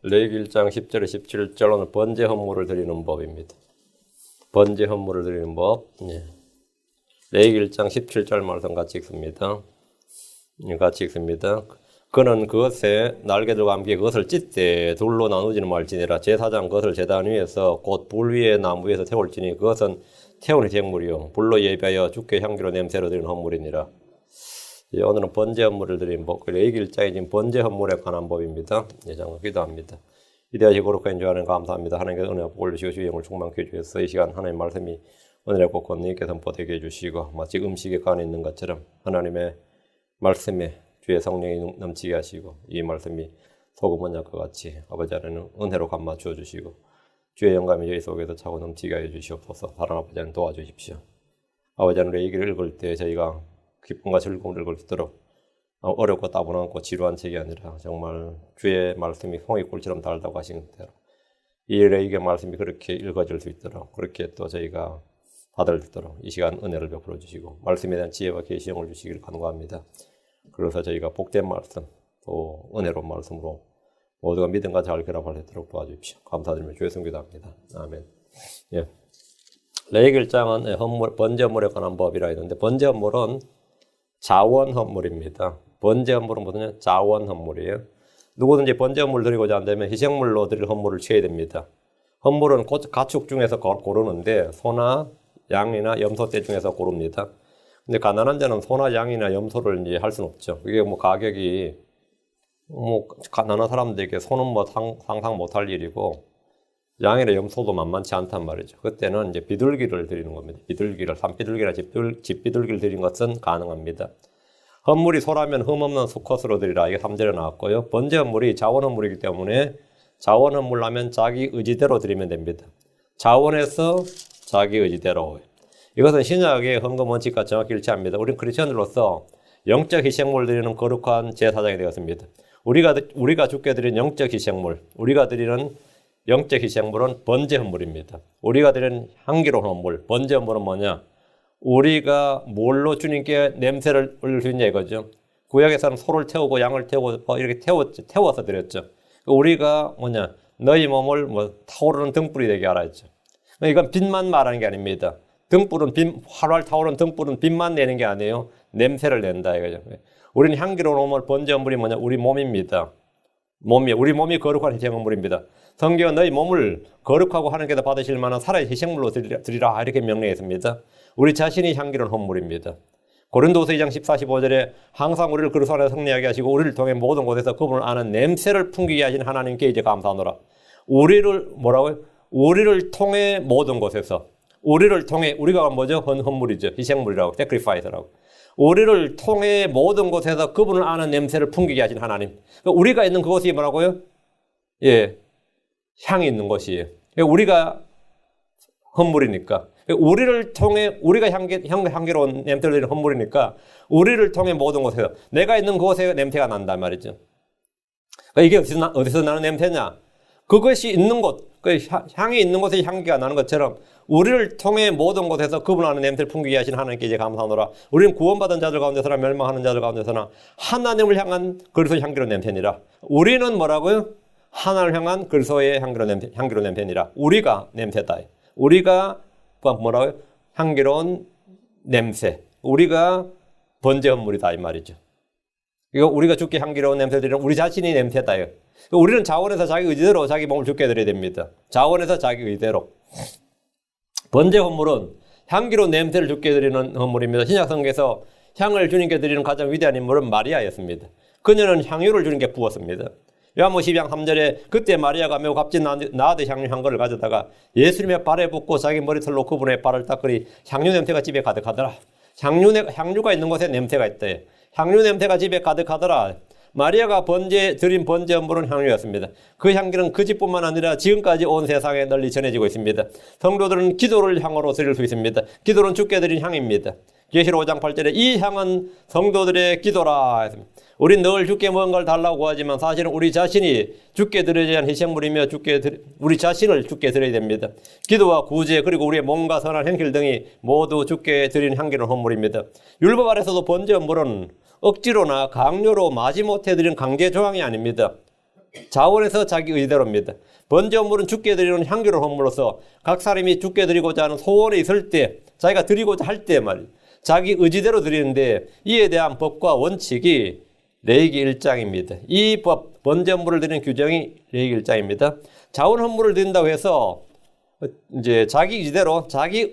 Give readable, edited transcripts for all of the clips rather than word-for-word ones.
레위기 1장 10절에 17절 오늘 번제 헌물을 드리는 법입니다. 번제 헌물을 드리는 법. 레위기 1장 17절 말씀 같이 읽습니다. 같이 읽습니다. 그는 그것에 날개들과 함께 그것을 찢되 둘로 나누지는 말지니라. 제사장 그것을 제단 위에서 곧 불 위에 나무 위에서 태울지니 그것은 태운 희생물이요 불로 예비하여 주께 향기로 냄새로 드리는 헌물이니라. 오늘은 번제 헌물을 드리는 법, 레위기 1장에 지금 번제 헌물에 관한 법입니다. 장로 기도합니다. 이대하시고 거룩한 주 하나님 감사합니다. 하나님께서 은혜와 복을 주시고 주의 영을 충만케 해주셔서 이 시간 하나님의 말씀이 은혜를 꼭 권님께 선포되게 해주시고 마치 음식에 간에 있는 것처럼 하나님의 말씀에 주의 성령이 넘치게 하시고 이 말씀이 소금 언약과 같이 아버지 하나님 은혜로 감마 주어주시고 주의 영감이 저희 속에서 차고 넘치게 해주시옵소서. 사랑 아버지 하나님 도와주십시오. 아버지 하나님 레위기를 읽을 때 저희가 기쁨과 즐거움을 읽을 수 있도록 어렵고 따분하고 지루한 책이 아니라 정말 주의 말씀이 송이꿀처럼 달다고 하신 대로 이 레위기의 말씀이 그렇게 읽어질 수 있도록 그렇게 또 저희가 받을 수 있도록 이 시간 은혜를 베풀어 주시고 말씀에 대한 지혜와 계시형을 주시기를 간구합니다. 그래서 저희가 복된 말씀 또 은혜로운 말씀으로 모두가 믿음과 잘 결합할 수 있도록 도와주십시오. 감사드리며 주의 성기도 합니다. 아멘. 레위기 1장은 헌물, 번제 헌물에 관한 법이라 했는데 번제 헌물은 자원 헌물입니다. 번제 헌물은 뭐냐? 자원 헌물이에요. 누구든지 번제 헌물 드리고자 한다면 희생물로 드릴 헌물을 취해야 됩니다. 헌물은 가축 중에서 고르는데 소나 양이나 염소떼 중에서 고릅니다. 근데 가난한 자는 소나 양이나 염소를 이제 할 수는 없죠. 이게 가격이 가난한 사람들에게 소는 상상 못할 일이고 양이나 염소도 만만치 않단 말이죠. 그때는 이제 비둘기를 드리는 겁니다. 비둘기를 산비둘기나 집비둘기를 드리는 것은 가능합니다. 헌물이 소라면 흠없는 수컷으로 드리라. 이게 3절에 나왔고요. 번제 헌물이 자원 헌물이기 때문에 자원 헌물라면 자기 의지대로 드리면 됩니다. 자원에서 자기 의지대로. 이것은 신약의 헌금 원칙과 정확히 일치합니다. 우리는 크리스천들로서 영적 희생물 드리는 거룩한 제사장이 되었습니다. 우리가 주께 드리는 영적 희생물, 우리가 드리는 영적 희생물은 번제 헌물입니다. 우리가 드리는 향기로운 헌물, 번제 헌물은 뭐냐? 우리가 뭘로 주님께 냄새를 올릴 수 있냐 이거죠. 구약에서는 소를 태우고 양을 태우고 이렇게 태워서 드렸죠. 우리가 뭐냐? 너희 몸을 타오르는 등불이 되게 하라 했죠. 이건 빛만 말하는 게 아닙니다. 활활 타오르는 등불은 빛만 내는 게 아니에요. 냄새를 낸다 이거죠. 우리는 향기로운 헌물, 번제 헌물이 뭐냐? 우리 몸입니다. 우리 몸이 거룩한 희생물입니다. 성경은 너희 몸을 거룩하고 하나님께서 받으실 만한 살아의 희생물로 드리라 이렇게 명령했습니다. 우리 자신이 향기로운 헌물입니다. 고린도서 2장 14, 15절에 항상 우리를 그리스도 안에서 승리하게 하시고 우리를 통해 모든 곳에서 그분을 아는 냄새를 풍기게 하신 하나님께 이제 감사하노라. 우리를 통해 모든 곳에서 우리를 통해 우리가 뭐죠? 헌물이죠. 희생물이라고 sacrifice라고. 우리를 통해 모든 곳에서 그분을 아는 냄새를 풍기게 하신 하나님. 우리가 있는 그곳이 뭐라고요? 향이 있는 곳이에요. 우리가 헌물이니까. 우리를 통해 우리가 향기로운 냄새를 드리는 헌물이니까 우리를 통해 모든 곳에서 내가 있는 그곳에 냄새가 난단 말이죠. 이게 어디서 나는 냄새냐? 그것이 있는 곳, 향이 있는 곳에 향기가 나는 것처럼 우리를 통해 모든 곳에서 그분 아는 냄새를 풍기게 하신 하나님께 이제 감사하노라. 우리는 구원받은 자들 가운데서나 멸망하는 자들 가운데서나 하나님을 향한 그리스도의 향기로운 냄새니라. 우리는 뭐라고요? 하나님을 향한 그리스도의 향기로운 냄새니라. 우리가 냄새다. 우리가 뭐라고요? 향기로운 냄새. 우리가 번제 헌물이다 이 말이죠. 이거 우리가 주께 향기로운 냄새를 드리는 우리 자신이 냄새다. 우리는 자원에서 자기 의지대로 자기 몸을 주께 드려야 됩니다. 자원에서 자기 의지대로. 번제 헌물은 향기로운 냄새를 주께 드리는 헌물입니다. 신약 성경에서 향을 주님께 드리는 가장 위대한 인물은 마리아였습니다. 그녀는 향유를 주님께 부었습니다. 요한복음 12장 3절에 그때 마리아가 매우 값진 나드 향유 한 그릇을 가져다가 예수님의 발에 붓고 자기 머리털로 그분의 발을 닦으니 향유 냄새가 집에 가득하더라. 향유가 있는 곳에 냄새가 있대. 향유 냄새가 집에 가득하더라. 마리아가 드린 번제 헌물은 향유였습니다. 그 향기는 그 집뿐만 아니라 지금까지 온 세상에 널리 전해지고 있습니다. 성도들은 기도를 향으로 드릴 수 있습니다. 기도는 주께 드린 향입니다. 계시록 5장 8절에 이 향은 성도들의 기도라. 우린 늘 주께 무언가를 달라고 하지만 사실은 우리 자신이 주께 드려야 하는 희생물이며 우리 자신을 주께 드려야 됩니다. 기도와 구제 그리고 우리의 몸과 선한 행실 등이 모두 주께 드리는 향기로운 헌물입니다. 율법 아래서도 번제 헌물은 억지로나 강요로 마지못해 드리는 강제 조항이 아닙니다. 자원에서 자기 의대로입니다. 번제 헌물은 주께 드리는 향기로운 헌물로서 각 사람이 주께 드리고자 하는 소원이 있을 때, 자기가 드리고자 할 때 말이에요. 자기 의지대로 드리는데 이에 대한 법과 원칙이 레위기 1장입니다. 이 법, 번제 헌물을 드리는 규정이 레위기 1장입니다. 자원 헌물을 드린다고 해서 이제 자기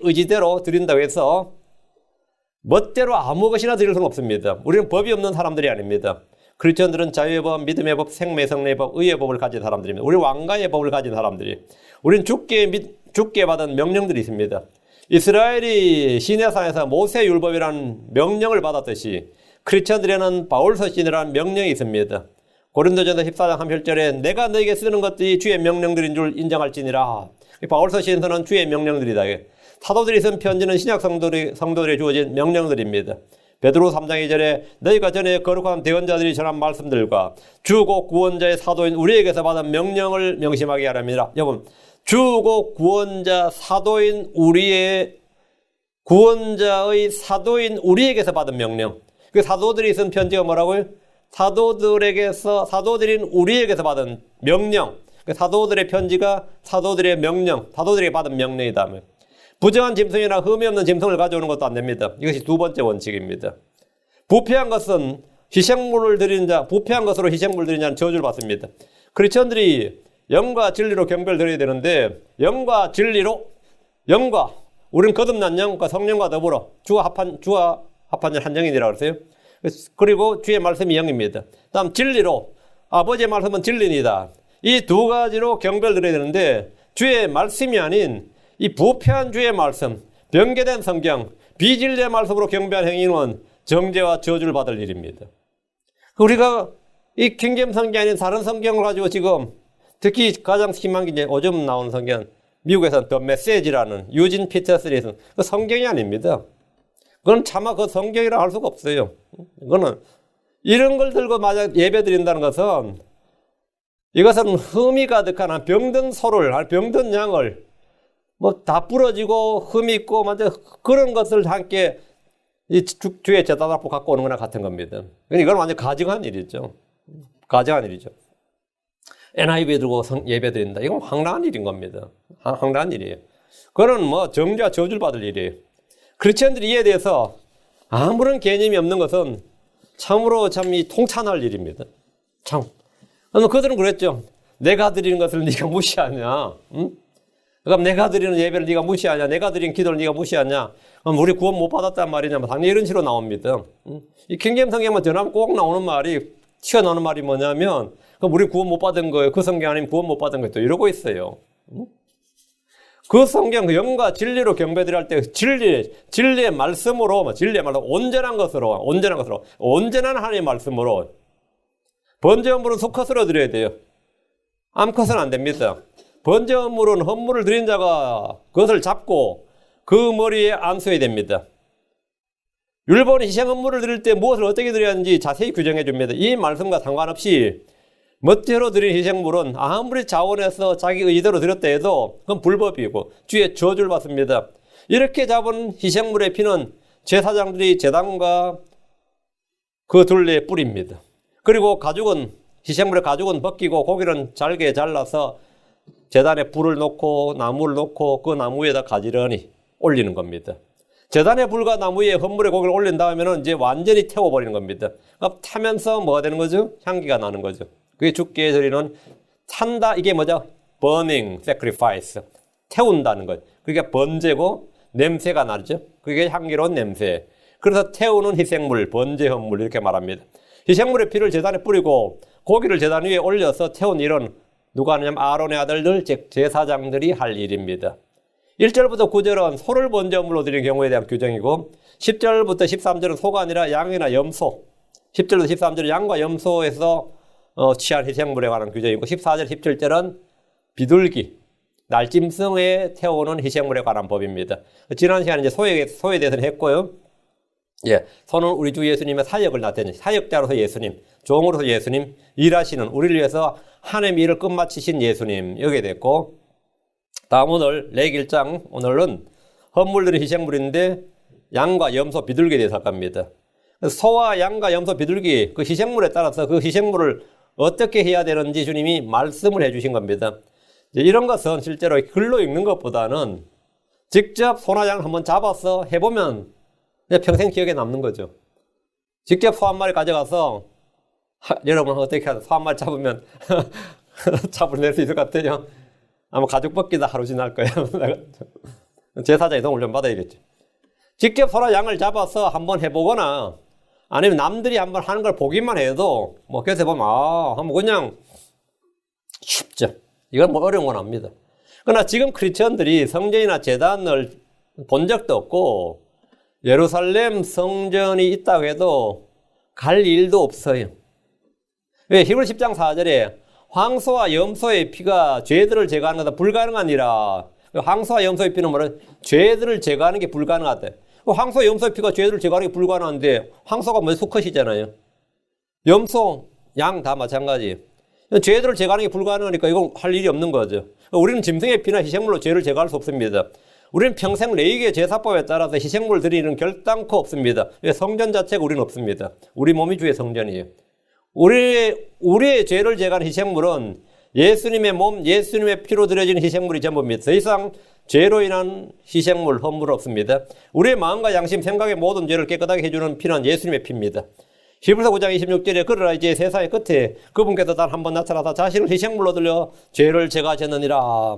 의지대로 드린다고 해서 멋대로 아무 것이나 드릴 수는 없습니다. 우리는 법이 없는 사람들이 아닙니다. 크리스천들은 자유의 법, 믿음의 법, 생명의 성례의 법, 의의 법을 가진 사람들입니다. 우리 왕가의 법을 가진 사람들이. 우리는 주께 받은 명령들이 있습니다. 이스라엘이 시내산에서 모세율법이라는 명령을 받았듯이 크리스천들에는 바울서신이라는 명령이 있습니다. 고린도전서 14장 3절에 내가 너에게 쓰는 것들이 주의 명령들인 줄 인정할지니라. 바울서신에서는 주의 명령들이다. 사도들이 쓴 편지는 신약 성도들에 주어진 명령들입니다. 베드로 3장 2절에 너희가 전에 거룩한 대언자들이 전한 말씀들과 주고 구원자의 사도인 우리에게서 받은 명령을 명심하게 하랍니다. 여러분, 주고 구원자 사도인 구원자의 사도인 우리에게서 받은 명령. 그 사도들이 쓴 편지가 뭐라고요? 사도들인 우리에게서 받은 명령. 그 사도들의 편지가 사도들의 명령, 사도들에게 받은 명령이다. 부정한 짐승이나 흠이 없는 짐승을 가져오는 것도 안 됩니다. 이것이 두 번째 원칙입니다. 부패한 것은 희생물을 드리는 자, 부패한 것으로 희생물을 드리는 자는 저주를 받습니다. 크리스천들이 영과 진리로 경배를 드려야 되는데 영과 진리로 우리는 거듭난 영과 성령과 더불어 주와 합한 한 영이라고 그랬어요. 그리고 주의 말씀이 영입니다. 다음 진리로 아버지의 말씀은 진리니다. 이 두 가지로 경배를 드려야 되는데 주의 말씀이 아닌 이 부패한 주의 말씀, 변개된 성경, 비진리의 말씀으로 경배한 행위는 정죄와 저주를 받을 일입니다. 우리가 이 킹제임스 성경이 아닌 다른 성경을 가지고 지금 특히 가장 심한 게 이제 요즘 나오는 성경, 미국에서는 더 메시지라는 유진 피터슨이 쓴 그 성경이 아닙니다. 그건 차마 그 성경이라 할 수가 없어요. 그거는 이런 걸 들고 만약 예배 드린다는 것은 이것은 흠이 가득한 병든 소를, 병든 양을 뭐 다 부러지고 흠이 있고 완전 그런 것을 함께 이 주의 제단 앞으로 갖고 오는 거나 같은 겁니다. 이건 완전 가증한 일이죠. 가증한 일이죠. NIV 들고 예배 드린다. 이건 황당한 일인 겁니다. 황당한 일이에요. 그건 뭐 정죄와 저주를 받을 일이에요. 크리스천들이 이에 대해서 아무런 개념이 없는 것은 참으로 참 이 통탄할 일입니다. 참. 그들은 그랬죠. 내가 드리는 것을 네가 무시하냐? 응? 그럼 내가 드리는 예배를 네가 무시하냐? 내가 드리는 기도를 네가 무시하냐? 그럼 우리 구원 못 받았단 말이냐? 당연히 이런 식으로 나옵니다. 응? 이 킹제임스 성경만 전하면 꼭 나오는 말이, 튀어나오는 말이 뭐냐면, 그럼 우리 구원 못 받은 거예요. 그 성경 아니면 구원 못 받은 거예요. 또 이러고 있어요. 응? 그 성경, 그 영과 진리로 경배드릴 때 진리의 말씀으로, 온전한 것으로, 온전한 하나님의 말씀으로 번제 헌물은 수컷으로 드려야 돼요. 암컷은 안 됩니다. 번제 헌물은 헌물을 드린 자가 그것을 잡고 그 머리에 안수해야 됩니다. 율법은 희생 헌물을 드릴 때 무엇을 어떻게 드려야 하는지 자세히 규정해 줍니다. 이 말씀과 상관없이 멋대로 드린 희생물은 아무리 자원해서 자기 의지대로 드렸다 해도 그건 불법이고 주의 저주를 받습니다. 이렇게 잡은 희생물의 피는 제사장들이 제단과 그 둘레에 뿌립니다. 그리고 희생물의 가죽은 벗기고 고기는 잘게 잘라서 제단에 불을 놓고 나무를 놓고 그 나무 위에다 가지런히 올리는 겁니다. 제단의 불과 나무 위에 헌물의 고기를 올린 다음에는 이제 완전히 태워버리는 겁니다. 타면서 뭐가 되는 거죠? 향기가 나는 거죠. 그게 주께 드리는 탄다. 이게 뭐죠? burning sacrifice. 태운다는 것. 그게 번제고 냄새가 나죠. 그게 향기로운 냄새. 그래서 태우는 희생물, 번제 헌물 이렇게 말합니다. 희생물의 피를 제단에 뿌리고 고기를 제단 위에 올려서 태운 일은 누가 하냐면 아론의 아들들, 즉 제사장들이 할 일입니다. 1절부터 9절은 소를 번제물로 드리는 경우에 대한 규정이고 10절부터 13절은 소가 아니라 양이나 염소, 10절부터 13절은 양과 염소에서 취한 희생물에 관한 규정이고 14절, 17절은 비둘기, 날짐승에 태우는 희생물에 관한 법입니다. 지난 시간에 이제 소에 대해서는 했고요. 예, 소는 우리 주 예수님의 사역을 나타내는 사역자로서 예수님, 종으로서 예수님, 일하시는 우리를 위해서 하나님의 일을 끝마치신 예수님 여기에 됐고, 다음 오늘 레위기 1장 오늘은 헌물들은 희생물인데 양과 염소, 비둘기에 대해서 할 겁니다. 소와 양과 염소, 비둘기 그 희생물에 따라서 그 희생물을 어떻게 해야 되는지 주님이 말씀을 해주신 겁니다. 이런 것은 실제로 글로 읽는 것보다는 직접 소나 양을 한번 잡아서 해보면 평생 기억에 남는 거죠. 직접 소 한 마리 가져가서 여러분 어떻게 하세요? 소 한 마리 잡으면 잡아낼 수 있을 것 같아요. 아마 가죽 벗기다 하루 지날 거예요. 제사장의 도움을 좀 받아야겠죠. 직접 소나 양을 잡아서 한번 해보거나 아니면 남들이 한번 하는 걸 보기만 해도 뭐 그래서 보면 한번 그냥 쉽죠. 이건 뭐 어려운 건 압니다. 그러나 지금 크리스천들이 성전이나 제단을 본 적도 없고 예루살렘 성전이 있다고 해도 갈 일도 없어요. 왜? 히브리 10장 4절에 황소와 염소의 피가 죄들을 제거하는 것은 불가능하니라. 황소와 염소의 피는 뭐냐? 죄들을 제거하는 게 불가능하대. 황소, 염소의 피가 죄들을 제거하는 게 불가능한데 황소가 뭐 수컷이잖아요. 염소, 양 다 마찬가지. 죄들을 제거하는 게 불가능하니까 이건 할 일이 없는 거죠. 우리는 짐승의 피나 희생물로 죄를 제거할 수 없습니다. 우리는 평생 레위기의 제사법에 따라서 희생물 드리는 결단코 없습니다. 왜? 성전 자체가 우리는 없습니다. 우리 몸이 주의 성전이에요. 우리의 죄를 제거하는 희생물은 예수님의 몸, 예수님의 피로 드려지는 희생물이 전부입니다. 더 이상 죄로 인한 희생물, 헌물 없습니다. 우리의 마음과 양심, 생각의 모든 죄를 깨끗하게 해주는 피는 예수님의 피입니다. 히브리서 9장 26절에 그러나 이제 세상의 끝에 그분께서 단 한 번 나타나서 자신을 희생물로 들여 죄를 제거하셨느니라.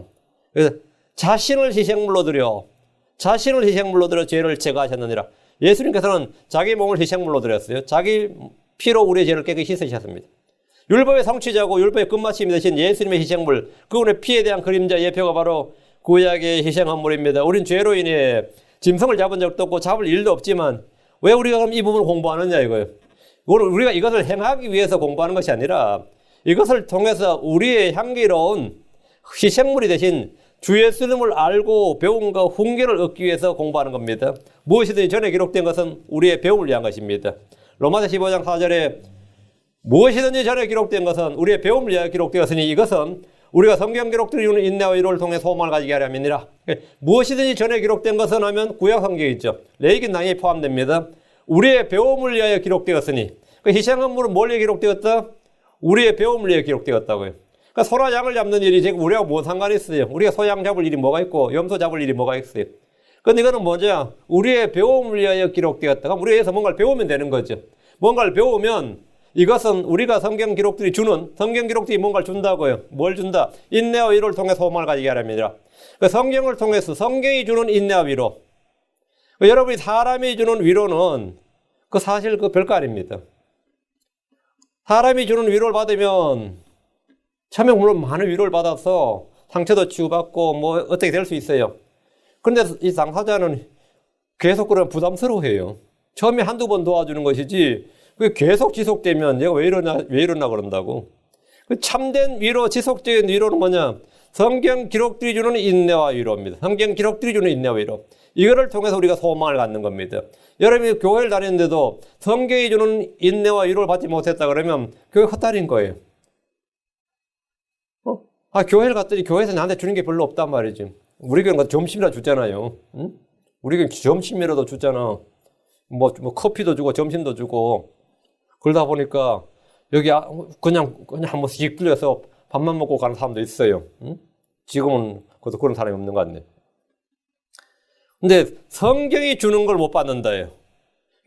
그래서 자신을 희생물로 들여 죄를 제거하셨느니라. 예수님께서는 자기 몸을 희생물로 드렸어요. 자기 피로 우리의 죄를 깨끗이 씻으셨습니다. 율법의 성취자고 율법의 끝마침이 되신 예수님의 희생물, 그분의 피에 대한 그림자 예표가 바로 구약의 희생헌물입니다. 우린 죄로 인해 짐승을 잡은 적도 없고 잡을 일도 없지만 왜 우리가 그럼 이 부분을 공부하느냐 이거예요. 우리가 이것을 행하기 위해서 공부하는 것이 아니라 이것을 통해서 우리의 향기로운 희생물이 되신 주 예수님을 알고 배움과 훈계를 얻기 위해서 공부하는 겁니다. 무엇이든지 전에 기록된 것은 우리의 배움을 위한 것입니다. 로마서 15장 4절에 무엇이든지 전에 기록된 것은 우리의 배움을 위하여 기록되었으니 이것은 우리가 성경 기록들이 주는 인내와 위로를 통해 소망을 가지게 하려 함이니라. 무엇이든지 전에 기록된 것은 하면 구약 성경이 있죠. 레위기는 당연히 포함됩니다. 우리의 배움을 위하여 기록되었으니 그 희생헌물은 뭘 위해 기록되었다? 우리의 배움을 위해 기록되었다고요. 그러니까 소나 양을 잡는 일이 지금 우리하고 뭔 상관이 있어요? 우리가 소양 잡을 일이 뭐가 있고 염소 잡을 일이 뭐가 있어요? 근데 이거는 뭐죠? 우리의 배움을 위하여 기록되었다. 그럼 우리에서 뭔가를 배우면 되는 거죠. 뭔가를 배우면 이것은 우리가 성경 기록들이 주는, 성경 기록들이 뭔가를 준다고요. 뭘 준다? 인내와 위로를 통해 소망을 가지게 하랍니다. 그 성경을 통해서 성경이 주는 인내와 위로. 여러분이 사람이 주는 위로는 그 사실 그 별거 아닙니다. 사람이 주는 위로를 받으면 처음에 물론 많은 위로를 받아서 상처도 치유받고 뭐 어떻게 될 수 있어요. 그런데 이 당사자는 계속 그러면 부담스러워해요. 처음에 한두 번 도와주는 것이지 그게 계속 지속되면 얘가 왜 이러나 그런다고. 참된 위로, 지속적인 위로는 뭐냐? 성경 기록들이 주는 인내와 위로입니다. 성경 기록들이 주는 인내와 위로. 이거를 통해서 우리가 소망을 갖는 겁니다. 여러분이 교회를 다니는데도 성경이 주는 인내와 위로를 받지 못했다 그러면 교회 헛다리인 거예요. 교회를 갔더니 교회에서 나한테 주는 게 별로 없단 말이지. 우리 교회는 점심이라도 주잖아요. 응? 우리 교회는 점심이라도 주잖아. 뭐 커피도 주고 점심도 주고. 그러다 보니까 여기 그냥 한 번씩 들려서 밥만 먹고 가는 사람도 있어요. 응? 지금은 그런 사람이 없는 것 같네. 근데 성경이 주는 걸 못 받는다예요.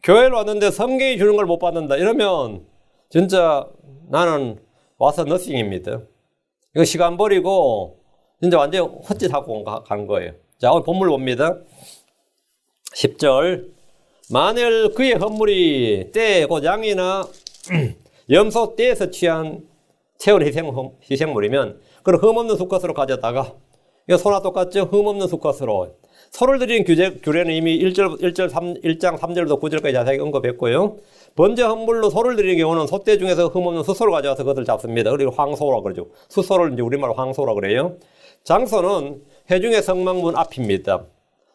교회를 왔는데 성경이 주는 걸 못 받는다. 이러면 진짜 나는 와서 너싱입니다. 이거 시간 버리고 진짜 완전히 헛짓하고 간 거예요. 자, 오늘 본문 봅니다. 10절. 만일 그의 헌물이 떼, 곧 양이나 염소 떼에서 채운 희생물이면 그럼 흠없는 수컷으로 가져다가, 이거 소나 똑같죠? 흠없는 수컷으로. 소를 드리는 규례는 이미 1장 3절부터 9절까지 자세히 언급했고요. 번제 헌물로 소를 드리는 경우는 소떼 중에서 흠없는 수소를 가져와서 그것을 잡습니다. 그리고 황소라고 그러죠. 수소를 이제 우리말로 황소라고 그래요. 장소는 회중의 성막문 앞입니다.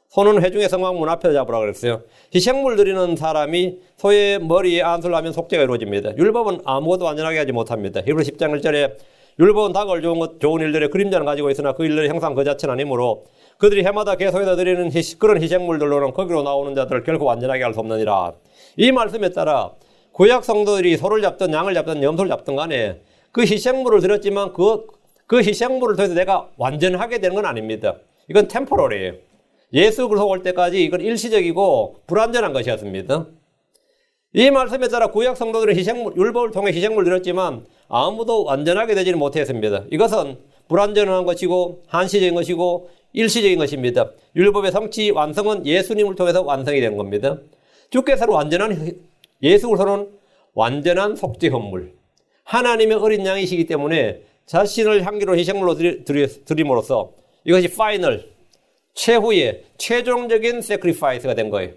소는 회중의 성막문 앞에서 잡으라고 그랬어요. 희생물 드리는 사람이 소의 머리에 안수를 하면 속죄가 이루어집니다. 율법은 아무것도 완전하게 하지 못합니다. 히브리 10장 1절에 율법은 다가올 좋은 일들의 그림자는 가지고 있으나 그 일들의 형상 그 자체는 아니므로 그들이 해마다 계속해서 드리는 그런 희생물들로는 거기로 나오는 자들을 결코 완전하게 할 수 없느니라. 이 말씀에 따라 구약 성도들이 소를 잡든 양을 잡든 염소를 잡든 간에 그 희생물을 드렸지만 그 희생물을 통해서 내가 완전하게 되는 건 아닙니다. 이건 템포럴이에요. 예수 그리스도 올 때까지 이건 일시적이고 불완전한 것이었습니다. 이 말씀에 따라 구약 성도들은 율법을 통해 희생물을 드렸지만 아무도 완전하게 되지는 못했습니다. 이것은 불완전한 것이고 한시적인 것이고 일시적인 것입니다. 율법의 성취 완성은 예수님을 통해서 완성이 된 겁니다. 주께서는 예수 그리스도는 완전한 속죄 헌물, 하나님의 어린 양이시기 때문에 자신을 향기로 희생물로 드림으로써 이것이 파이널, 최후의 최종적인 세크리파이스가 된 거예요.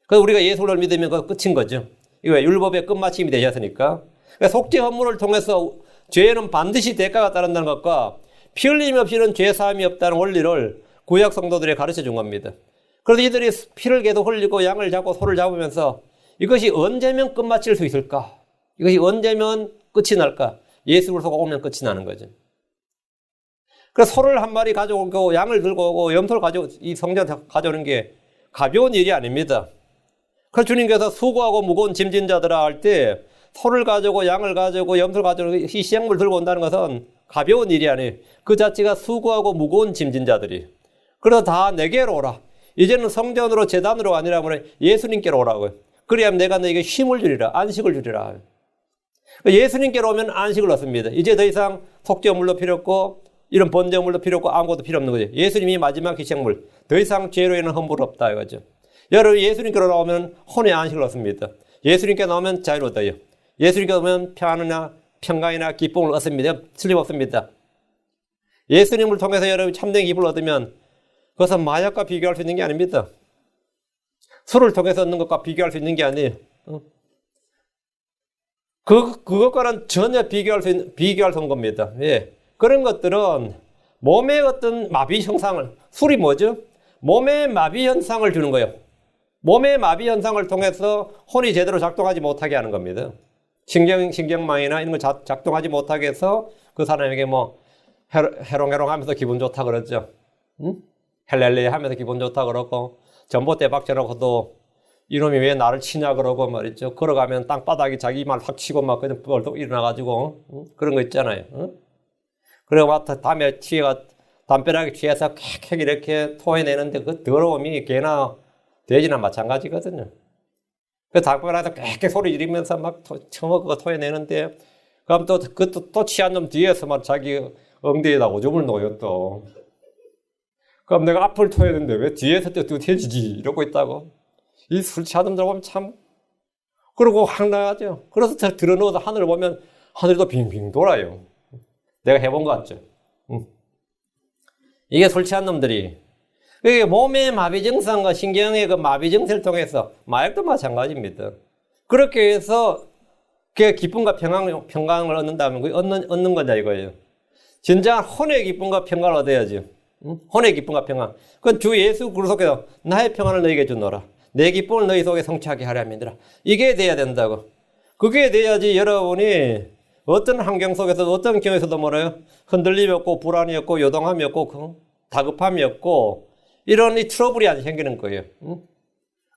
그래서 우리가 예수를 믿으면 그 끝인 거죠. 이거 율법의 끝마침이 되셨으니까. 그러니까 속죄 헌물을 통해서 죄는 반드시 대가가 따른다는 것과 피 흘림 없이는 죄 사함이 없다는 원리를 구약 성도들에 가르쳐 준 겁니다. 그래서 이들이 피를 계속 흘리고 양을 잡고 소를 잡으면서 이것이 언제면 끝마칠 수 있을까? 이것이 언제면 끝이 날까? 예수 그리스도가 오면 끝이 나는 거죠. 그래서 소를 한 마리 가져오고 양을 들고 오고 염소를 이 성전 가져오는 게 가벼운 일이 아닙니다. 그래서 주님께서 수고하고 무거운 짐진 자들아 할 때 소를 가져오고 양을 가져오고 염소를 가져오고 이 희생물 들고 온다는 것은 가벼운 일이 아니에요. 그 자체가 수고하고 무거운 짐진 자들이. 그래서 다 내게로 오라. 이제는 성전으로 제단으로 아니라 예수님께로 오라고요. 그래야 내가 너에게 힘을 주리라. 안식을 주리라. 예수님께로 오면 안식을 얻습니다. 이제 더 이상 속죄물도 필요 없고 이런 번제물도 필요 없고 아무것도 필요 없는 거죠. 예수님이 마지막 희생물. 더 이상 죄로 인한 헌물 없다 이거죠. 여러분 예수님께로 나오면 혼의 안식을 얻습니다. 예수님께 나오면 자유를 얻어요. 예수님께 오면 평강이나 기쁨을 얻습니다. 틀림없습니다. 예수님을 통해서 여러분이 참된 기쁨을 얻으면 그것은 마약과 비교할 수 있는 게 아닙니다. 술을 통해서 얻는 것과 비교할 수 있는 게 아니에요. 그것과는 전혀 비교할 수 없는 겁니다. 예. 그런 것들은 몸의 어떤 마비 현상을, 술이 뭐죠? 몸의 마비 현상을 주는 거예요. 몸의 마비 현상을 통해서 혼이 제대로 작동하지 못하게 하는 겁니다. 신경망이나 이런 거 작동하지 못하게 해서 그 사람에게 해롱해롱 하면서 기분 좋다 그러죠. 헬렐레 하면서 기분 좋다 그러고, 전봇대 박쳐놓고도 이놈이 왜 나를 치냐 그러고 말이죠. 걸어가면 땅바닥이 자기 말 확 치고 막 그냥 벌떡 일어나가지고, 그런 거 있잖아요. 그리고 막 담벼락에 취해서 킥킥 이렇게 토해내는데 그 더러움이 개나 돼지나 마찬가지거든요. 그 담벼락에서 킥킥 소리 지르면서 막 처먹고 토해내는데, 그럼 또 취한 놈 뒤에서 막 자기 엉덩이에다 오줌을 놓여 또. 그럼 내가 앞을 토해야 되는데 왜 뒤에서 또 돼지지 이러고 있다고. 이 술 취한 놈들 보면 참, 그러고 황당하죠. 그래서 들어누워서 하늘을 보면 하늘도 빙빙 돌아요. 내가 해본 것 같죠. 이게 술 취한 놈들이. 이게 몸의 마비 증상과 신경의 그 마비 증세를 통해서, 마약도 마찬가지입니다. 그렇게 해서 그 기쁨과 평강을 얻는다면 그게 얻는 거냐 이거예요. 진정한 혼의 기쁨과 평강을 얻어야죠. 혼의 기쁨과 평강. 그건 주 예수 그리스도께서 나의 평안을 너희에게 주노라. 내 기쁨을 너희 속에 성취하게 하려 함이니라. 이게 돼야 된다고. 그게 돼야지 여러분이 어떤 환경 속에서도 어떤 경우에서도 뭐래요? 흔들림이 없고 불안이 없고 요동함이 없고 다급함이 없고 이런 이 트러블이 안 생기는 거예요.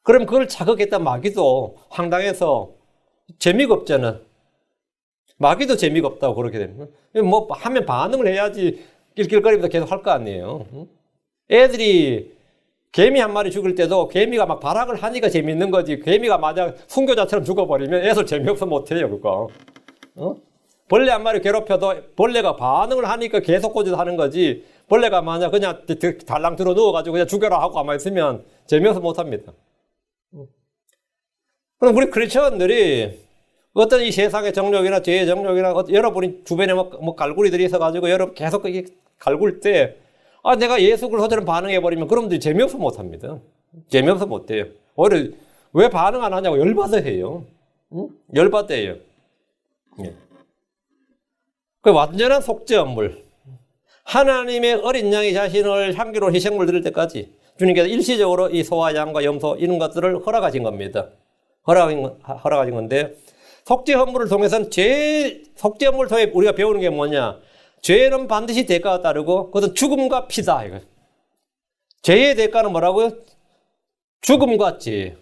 그럼 그걸 자극했다 마귀도 황당해서 재미가 없잖아. 마귀도 재미가 없다고 그렇게 되면. 뭐 하면 반응을 해야지 낄낄거리면서 계속 할 거 아니에요. 애들이 개미 한 마리 죽을 때도 개미가 막 발악을 하니까 재밌는 거지. 개미가 만약 순교자처럼 죽어버리면 애들 재미없어 못해요, 그거. 벌레 한 마리 괴롭혀도 벌레가 반응을 하니까 계속 꼬집어 하는 거지. 벌레가 만약 그냥 달랑 들어 누워가지고 그냥 죽여라 하고 가만히 있으면 재미없어 못합니다. 그럼 우리 크리스천들이 어떤 이 세상의 정욕이나 죄의 정욕이나 여러분이 주변에 뭐 갈구리들이 있어가지고 여러분 계속 갈굴 때 내가 예수 그리스도처럼 반응해버리면 그럼들 재미없어 못합니다. 재미없어 못해요. 오히려 왜 반응 안 하냐고 열받아 해요. 열받아 해요. 예. 그 완전한 속죄 헌물. 하나님의 어린 양이 자신을 향기로 희생물 드릴 때까지 주님께서 일시적으로 이 소와 양과 염소 이런 것들을 허락하신 겁니다. 허락하신 건데 속죄 헌물을 통해서는 속죄 헌물을 통해 우리가 배우는 게 뭐냐? 죄는 반드시 대가가 따르고 그것은 죽음과 피다. 이거. 죄의 대가는 뭐라고요? 죽음과 죄.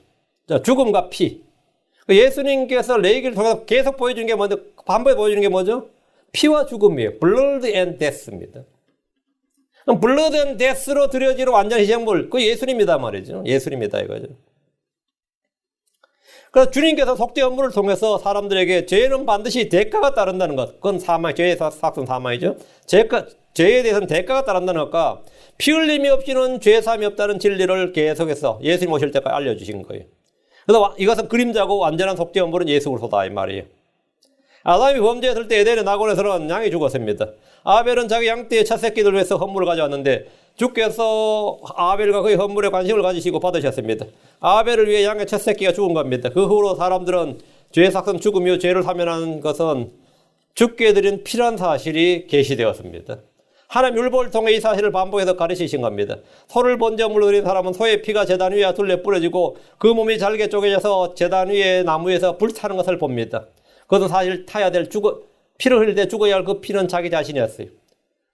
자, 죽음과 피. 예수님께서 레위기를 통해서 계속 보여주는 게 뭐죠? 반복해 보여주는 게 뭐죠? 피와 죽음이에요. blood and death입니다. 그럼 blood and death로 드려지는 완전 희생물, 그 예술입니다 말이죠. 예술입니다 이거죠. 그래서 주님께서 속죄 업무를 통해서 사람들에게 죄는 반드시 대가가 따른다는 것, 그건 사망, 죄의 삭은 사망이죠. 죄에 대해서는 대가가 따른다는 것과 피 흘림이 없이는 죄 사함이 없다는 진리를 계속해서 예수님 오실 때까지 알려주신 거예요. 그래서 이것은 그림자고 완전한 속죄 업무는 예수 그리스도다 이 말이에요. 아담이 범죄했을 때 에덴의 낙원에서는 양이 죽었습니다. 아벨은 자기 양떼의 첫 새끼들 위해서 헌물을 가져왔는데 주께서 아벨과 그의 헌물에 관심을 가지시고 받으셨습니다. 아벨을 위해 양의 첫 새끼가 죽은 겁니다. 그 후로 사람들은 죄의 삭은 죽음이요 죄를 사면하는 것은 죽게 드린 피란 사실이 계시되었습니다. 하나님 율법을 통해 이 사실을 반복해서 가르치신 겁니다. 소를 번제물로 드린 사람은 소의 피가 제단 위에 둘레 뿌려지고 그 몸이 잘게 쪼개져서 제단 위에 나무에서 불타는 것을 봅니다. 그것은 사실 타야 될 피를 흘릴 때 죽어야 할 그 피는 자기 자신이었어요.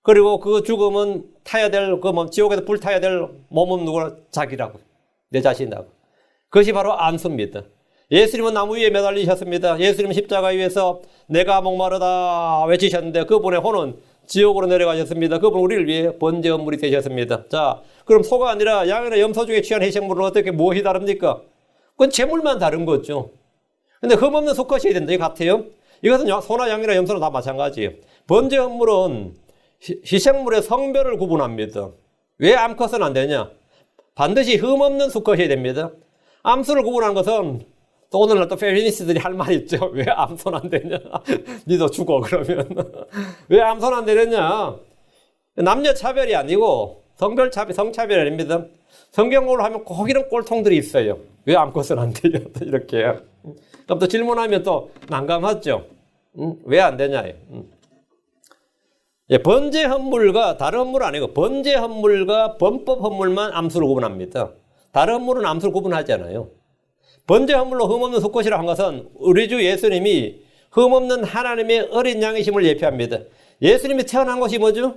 그리고 그 죽음은 타야 될 지옥에서 불 타야 될 몸은 누구나 자기라고, 내 자신이라고. 그것이 바로 안수입니다. 예수님은 나무 위에 매달리셨습니다. 예수님은 십자가 위에서 내가 목마르다 외치셨는데 그분의 혼은 지옥으로 내려가셨습니다. 그분 우리를 위해 번제 헌물이 되셨습니다. 자, 그럼 소가 아니라 양이나 염소 중에 취한 희생물은 어떻게 무엇이 다릅니까? 그건 제물만 다른 거죠. 근데 흠없는 수컷이 된다. 이 같아요. 이것은 소나 양이나 염소나 다 마찬가지예요. 번제 헌물은 희생물의 성별을 구분합니다. 왜 암컷은 안 되냐? 반드시 흠없는 수컷이 됩니다. 암수를 구분한 것은 또 오늘날 또 페미니스트들이 할 말 있죠. 왜 암소는 안 되냐? 니도 죽어 그러면. 왜 암소는 안 되느냐? 남녀 차별이 아니고 성별 차별, 성차별이 아닙니다. 성경으로 하면 꼭 이런 꼴통들이 있어요. 왜 암컷은 안 되냐? 이렇게. 그럼 또 질문하면 또 난감하죠. 왜 안 되냐? 번제 헌물과 다른 헌물은 아니고 번제 헌물과 범법 헌물만 암수를 구분합니다. 다른 헌물은 암수를 구분하지 않아요. 번제 헌물로 흠없는 수컷이라 한 것은 우리 주 예수님이 흠없는 하나님의 어린 양이심을 예표합니다. 예수님이 태어난 것이 뭐죠?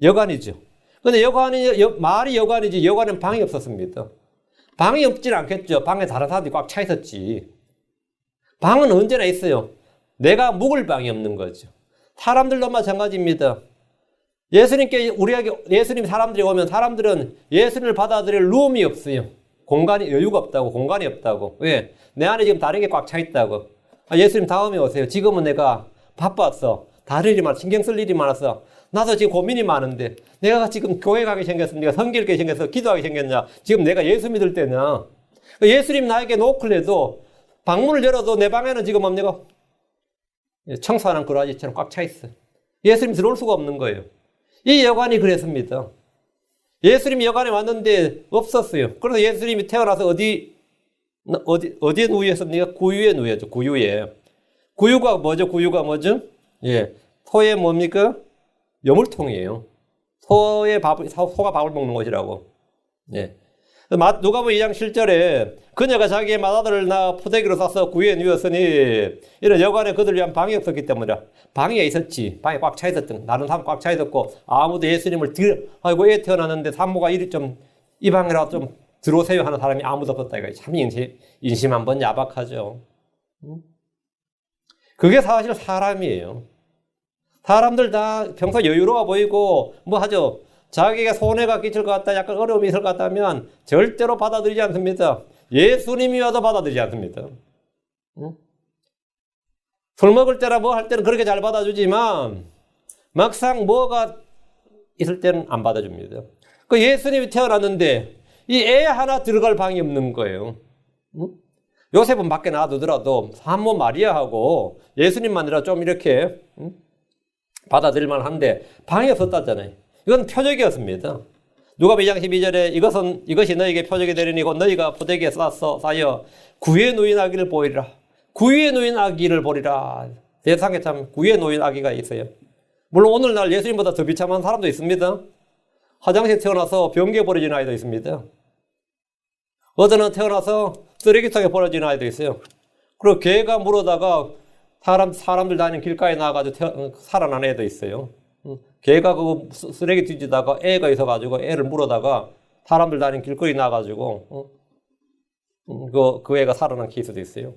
여관이죠. 근데 말이 여관이지 여관은 방이 없었습니다. 방이 없진 않겠죠. 방에 다른 사람들이 꽉 차 있었지. 방은 언제나 있어요. 내가 묵을 방이 없는 거죠. 사람들도 마찬가지입니다. 예수님 사람들이 오면 사람들은 예수님을 받아들일 룸이 없어요. 여유가 없다고, 공간이 없다고. 왜? 내 안에 지금 다른 게 꽉 차 있다고. 예수님 다음에 오세요. 지금은 내가 바빴어. 다른 일이 많아. 신경 쓸 일이 많았어. 나도 지금 고민이 많은데 내가 지금 교회 가게 생겼으면 내가 성길 게 생겼어. 기도하게 생겼냐. 지금 내가 예수 믿을 때냐. 예수님 나에게 노크를 해도 방문을 열어도 내 방에는 지금 뭡니까? 청소하는 그라지처럼 꽉 차 있어. 예수님 들어올 수가 없는 거예요. 이 여관이 그랬습니다. 예수님이 여관에 왔는데 없었어요. 그래서 예수님이 태어나서 어디에 누이었습니까? 구유에 누이었죠. 구유에. 구유가 뭐죠? 예. 소의 뭡니까? 여물통이에요. 소가 밥을 먹는 것이라고. 예. 누가복음 2장 7절에 그녀가 자기의 맏아들을 낳아 포대기로 싸서 구유에 누웠으니 이런 여관에 그들 위한 방이 없었기 때문이라. 방에 있었지. 방에 꽉 차 있었던. 나는 사람 꽉 차 있었고 아무도 예수님을 아이고 애 태어났는데 산모가 이 방이라도 좀 들어오세요 하는 사람이 아무도 없었다. 이거 참 인심 한번 야박하죠. 그게 사실 사람이에요. 사람들 다 평소 여유로워 보이고 뭐 하죠. 자기가 손해가 끼칠 것 같다, 약간 어려움이 있을 것 같다면 절대로 받아들이지 않습니다. 예수님이 와도 받아들이지 않습니다. 술 먹을 때나 뭐 할 때는 그렇게 잘 받아주지만 막상 뭐가 있을 때는 안 받아줍니다. 그 예수님이 태어났는데 이 애 하나 들어갈 방이 없는 거예요. 요셉은 밖에 놔두더라도 산모 마리아하고 예수님만이라 좀 이렇게 받아들일 만한데 방이 없었다잖아요. 이건 표적이었습니다. 누가복음 2장 12절에 이것이 너에게 표적이 되리니 곧 너희가 포대기에 쌓여 구유에 누인 아기를 보이리라. 구유에 누인 아기를 보리라. 세상에 참 구유에 누인 아기가 있어요. 물론 오늘날 예수님보다 더 비참한 사람도 있습니다. 화장실 태어나서 변기에 버려진 아이도 있습니다. 어제는 태어나서 쓰레기통에 버려진 아이도 있어요. 그리고 개가 물어다가 사람들 다니는 길가에 나가지고 살아난 애도 있어요. 개가 그 쓰레기 뒤지다가 애가 있어가지고 애를 물어다가 사람들 다니는 길거리 나가지고 그 애가 살아난 케이스도 있어요.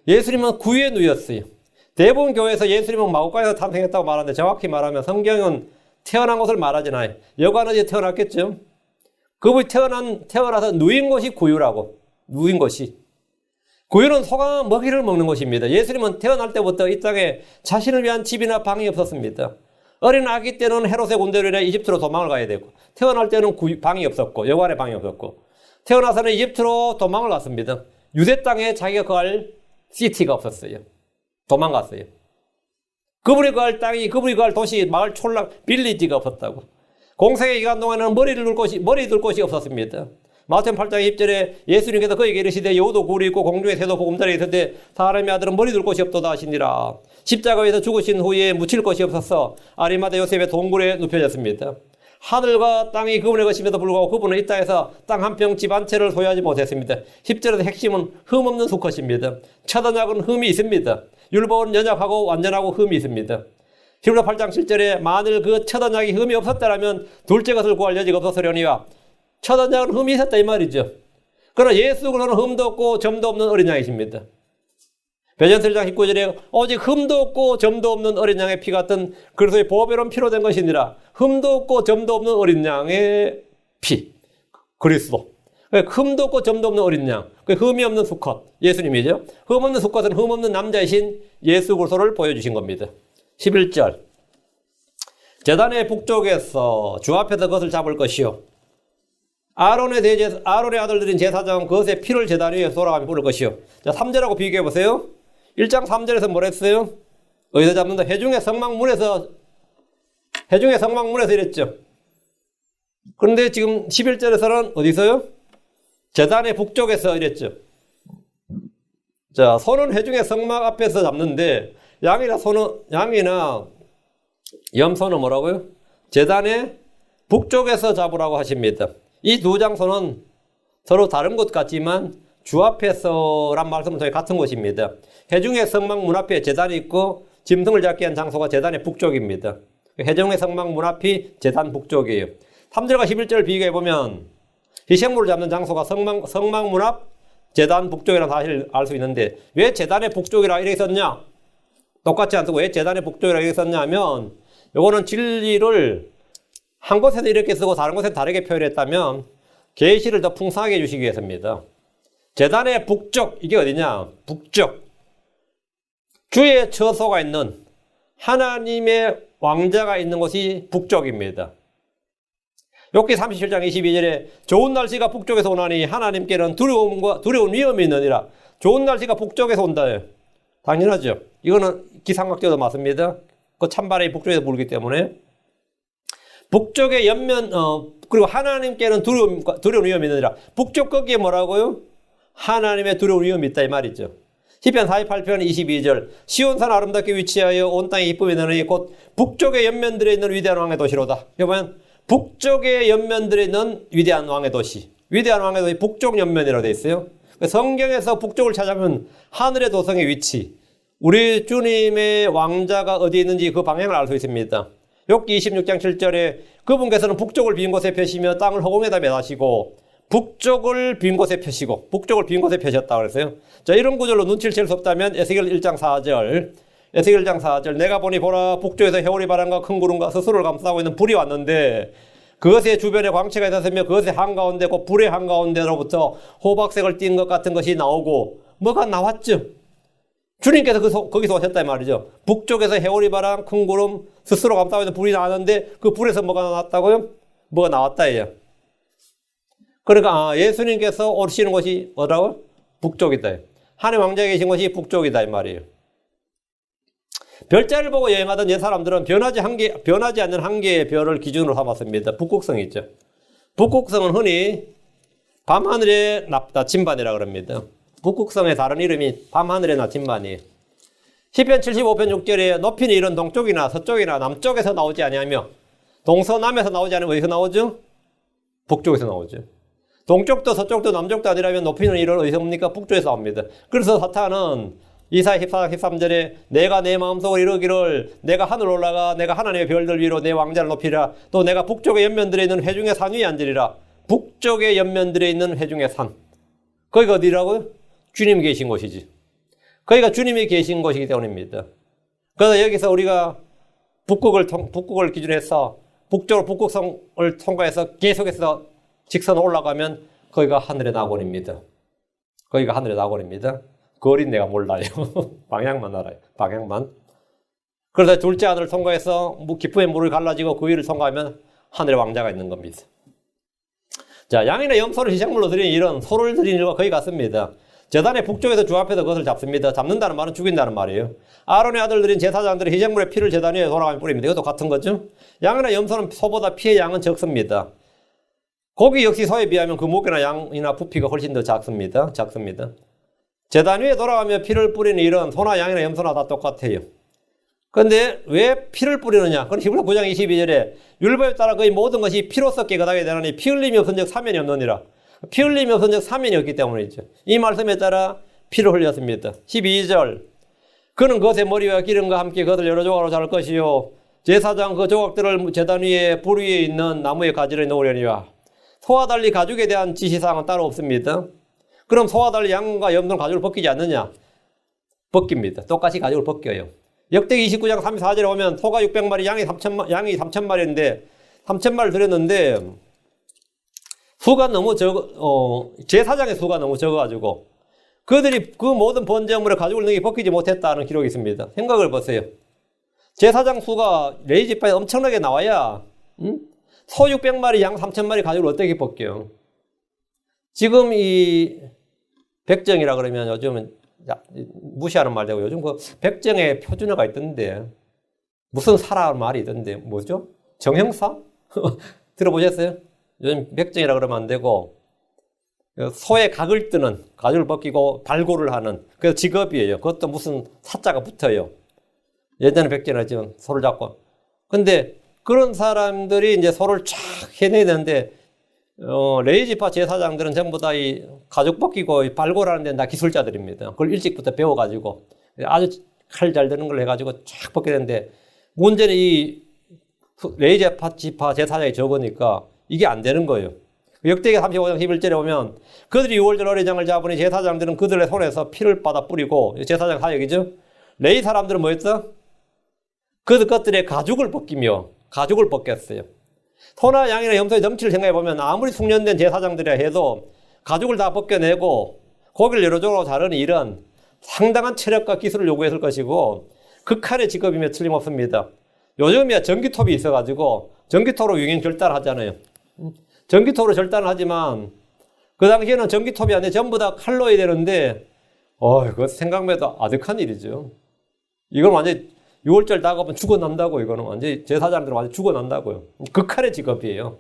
예수님은 구유에 누였어요. 대부분 교회에서 예수님은 마구간에서 탄생했다고 말하는데 정확히 말하면 성경은 태어난 것을 말하지 않아요. 여관 어디에 태어났겠죠? 그분이 태어나서 누인 것이 구유라고. 누인 것이. 구유는 소가 먹이를 먹는 것입니다. 예수님은 태어날 때부터 이 땅에 자신을 위한 집이나 방이 없었습니다. 어린 아기 때는 헤롯의 군대로 인해 이집트로 도망을 가야 되고, 태어날 때는 방이 없었고, 여관에 방이 없었고, 태어나서는 이집트로 도망을 갔습니다. 유대 땅에 자기가 거할 시티가 없었어요. 도망갔어요. 그분이 거할 땅이, 그분이 거할 도시, 마을 촌락, 빌리지가 없었다고. 공생의 기간 동안에는 머리 둘 곳이 없었습니다. 마태복음 8장 20절에 예수님께서 그에게 이르시되 여우도 굴이 있고 공중의 새도 보금자리에 있을 사람의 아들은 머리 둘 곳이 없도다 하시니라. 십자가에서 죽으신 후에 묻힐 곳이 없어서 아리마대 요셉의 동굴에 눕혀졌습니다. 하늘과 땅이 그분의 것임에도 불구하고 그분은 이 땅에서 땅 한 평 집 한 채를 소유하지 못했습니다. 10절에서 핵심은 흠 없는 수컷입니다. 첫 언약은 흠이 있습니다. 율법은 연약하고 완전하고 흠이 있습니다. 히브리서 8장 7절에 만일 그 첫 언약이 흠이 없었다라면 둘째 것을 구할 여지가 없었으려니와 첫 언약은 흠이 있었다 이 말이죠. 그러나 예수 그리스도는 흠도 없고 점도 없는 어린 양이십니다. 베드로전서 1장 19절에 오직 흠도 없고 점도 없는 어린 양의 피 같은 그리스도의 보배로운 피로 된 것이니라. 흠도 없고 점도 없는 어린 양의 피. 그리스도. 흠도 없고 점도 없는 어린 양. 흠이 없는 수컷. 예수님이죠. 흠 없는 수컷은 흠 없는 남자이신 예수 그리스도를 보여주신 겁니다. 11절. 제단의 북쪽에서 주 앞에서 그것을 잡을 것이요. 아론의 아들들인 제사장은 그것의 피를 제단 위에 돌아가며 뿌릴 것이요. 자, 3절하고 비교해 보세요. 1장 3절에서 뭘 했어요? 어디서 잡는다? 회중의 성막문에서 이랬죠. 그런데 지금 11절에서는 어디서요? 제단의 북쪽에서 이랬죠. 자, 손은 회중의 성막 앞에서 잡는데 양이나 염소는 뭐라고요? 제단의 북쪽에서 잡으라고 하십니다. 이 두 장소는 서로 다른 것 같지만 주 앞에서란 말씀은 저희 같은 곳입니다. 회중의 성막 문 앞에 제단이 있고 짐승을 잡기 위한 장소가 제단의 북쪽입니다. 회중의 성막 문 앞이 제단 북쪽이에요. 3절과 11절을 비교해보면 희생물을 잡는 장소가 성막 문 앞 제단 북쪽이라는 사실을 알 수 있는데 왜 제단의 북쪽이라 이렇게 썼냐? 똑같지 않고 왜 제단의 북쪽이라 이렇게 썼냐 하면 요거는 진리를 한 곳에서 이렇게 쓰고 다른 곳에서 다르게 표현했다면 계시를 더 풍성하게 해주시기 위해서입니다. 제단의 북쪽, 이게 어디냐? 북쪽. 주의 처소가 있는 하나님의 왕자가 있는 곳이 북쪽입니다. 욥기 37장 22절에 좋은 날씨가 북쪽에서 오나니 하나님께는 두려운 위험이 있느니라. 좋은 날씨가 북쪽에서 온다요. 당연하죠. 이거는 기상학적으로 맞습니다. 그 찬바람이 북쪽에서 불기 때문에. 북쪽의 그리고 하나님께는 두려운 위험이 있느니라. 북쪽 거기에 뭐라고요? 하나님의 두려운 위험이 있다 이 말이죠. 시편 48편 22절 시온산 아름답게 위치하여 온 땅에 이쁨이 있느니 곧 북쪽의 연면들에 있는 위대한 왕의 도시로다. 여러분 북쪽의 연면들에 있는 위대한 왕의 도시. 위대한 왕의 도시 북쪽 연면이라고 되어 있어요. 성경에서 북쪽을 찾아보면 하늘의 도성의 위치, 우리 주님의 왕자가 어디에 있는지 그 방향을 알 수 있습니다. 욥기 26장 7절에 그분께서는 북쪽을 빈 곳에 펴시며 땅을 허공에다 매다시고 북쪽을 빈 곳에 펴시고 북쪽을 빈 곳에 펴셨다고 그랬어요. 자, 이런 구절로 눈치를 챌 수 없다면 에스겔 1장 4절 내가 보라 북쪽에서 해오리 바람과 큰 구름과 스스로를 감싸고 있는 불이 왔는데 그것의 주변에 광채가 있었으며 그것의 한가운데 곧 불의 한가운데로부터 호박색을 띤 것 같은 것이 나오고 뭐가 나왔죠. 주님께서 거기서 오셨다 이 말이죠. 북쪽에서 해오리 바람, 큰 구름, 스스로 감싸고 있는 불이 나왔는데 그 불에서 뭐가 나왔다고요? 뭐가 나왔다예요. 그러니까 예수님께서 오시는 곳이 뭐라고? 북쪽이다. 하나님 왕자에 계신 곳이 북쪽이다 이 말이에요. 별자리를 보고 여행하던 옛 사람들은 변하지 않는 한 개의 별을 기준으로 삼았습니다. 북극성이 있죠. 북극성은 흔히 밤하늘의 나침반이라고 합니다. 북극성의 다른 이름이 밤하늘의 나침반이에요. 시편 75편 6절에 높이는 이런 동쪽이나 서쪽이나 남쪽에서 나오지 아니하며 동서남에서 나오지 않으면 어디서 나오죠? 북쪽에서 나오죠. 동쪽도 서쪽도 남쪽도 아니라면 높이는 이런 어디서 옵니까? 북쪽에서 나옵니다. 그래서 사탄은 이사야 14장 13절에 내가 내 마음속으로 이르기를 내가 하늘 올라가 내가 하나님의 별들 위로 내 왕자를 높이라. 또 내가 북쪽의 연면들에 있는 회중의 산 위에 앉으리라. 북쪽의 연면들에 있는 회중의 산. 거기가 어디라고요? 주님이 계신 곳이지. 거기가 주님이 계신 곳이기 때문입니다. 그래서 여기서 우리가 북극을 기준으로 해서 북쪽으로 북극성을 통과해서 계속해서 직선으로 올라가면 거기가 하늘의 낙원입니다. 거기가 하늘의 낙원입니다. 거리는 내가 몰라요. 방향만 알아요. 방향만. 그래서 둘째 하늘을 통과해서 깊은 물을 갈라지고 그 위를 통과하면 하늘의 왕자가 있는 겁니다. 자, 양이나 염소를 희생물로 드리는 일은 소를 드리는 일과 거의 같습니다. 제단의 북쪽에서 주 앞에서 그것을 잡습니다. 잡는다는 말은 죽인다는 말이에요. 아론의 아들들인 제사장들이 희생물의 피를 제단 위에 돌아가며 뿌립니다. 이것도 같은 거죠. 양이나 염소는 소보다 피의 양은 적습니다. 고기 역시 소에 비하면 그 목이나 양이나 부피가 훨씬 더 작습니다. 제단 위에 돌아가며 피를 뿌리는 일은 소나 양이나 염소나 다 똑같아요. 그런데 왜 피를 뿌리느냐? 그건 히브리서 9장 22절에 율법에 따라 거의 모든 것이 피로써 깨끗하게 되나니 피 흘림이 없은즉 사면이 없느니라. 피 흘림이 없은즉 사면이 없기 때문이죠. 이 말씀에 따라 피를 흘렸습니다. 12절 그는 그것의 머리와 기름과 함께 그것을 여러 조각으로 자를 것이요 제사장 그 조각들을 제단 위에 불 위에 있는 나무의 가지를 놓으려니와. 소와 달리 가죽에 대한 지시사항은 따로 없습니다. 그럼 소와 달리 양과 염소는 가죽을 벗기지 않느냐? 벗깁니다. 똑같이 가죽을 벗겨요. 역대기 29장 34절에 보면 소가 600마리, 양이 3,000마리인데 3,000마리를 드렸는데 수가 너무 제사장의 수가 너무 적어가지고 그들이 그 모든 번제물에 가죽을 능히 벗기지 못했다는 기록이 있습니다. 생각을 보세요. 제사장 수가 레위지파에 엄청나게 나와야 소 600마리, 양 3,000마리 가죽을 어떻게 벗겨요? 지금 이 백정이라 그러면 요즘은 무시하는 말 되고 요즘 그 백정에 표준어가 있던데 무슨 사라는 말이 있던데 뭐죠? 정형사? 들어보셨어요? 요즘 백정이라 그러면 안 되고 소의 각을 뜨는 가죽을 벗기고 발골을 하는 그 직업이에요. 그것도 무슨 사자가 붙어요. 예전에 백정이라지만 소를 잡고 근데 그런 사람들이 이제 소를 쫙 해내야 되는데 레위지파 제사장들은 전부 다 이 가죽 벗기고 발골하는 데는 다 기술자들입니다. 그걸 일찍부터 배워가지고 아주 칼 잘 되는 걸 해가지고 쫙 벗게 되는데 문제는 이 레위지파 제사장이 적으니까 이게 안 되는 거예요. 역대기 35장 11절에 보면 그들이 6월절 어린양을 잡으니 제사장들은 그들의 손에서 피를 받아 뿌리고 제사장 사역이죠. 레위 사람들은 뭐 했어? 그것들의 가죽을 벗기며 가죽을 벗겼어요. 소나 양이나 염소의 덩치를 생각해보면 아무리 숙련된 제사장들이라 해도 가죽을 다 벗겨내고 고기를 여러 조각으로 자르는 일은 상당한 체력과 기술을 요구했을 것이고 극한의 직업이며 틀림없습니다. 요즘이야 전기톱이 있어가지고 전기톱으로 유행 절단하잖아요. 전기톱으로 절단을 하지만 그 당시에는 전기톱이 아니라 전부 다 칼로 해야 되는데 그거 생각만 해도 아득한 일이죠. 이건 완전히 6월절 다가오면 죽어난다고. 이거는 완전히 제사장들은 완전히 죽어난다고요. 극한의 직업이에요.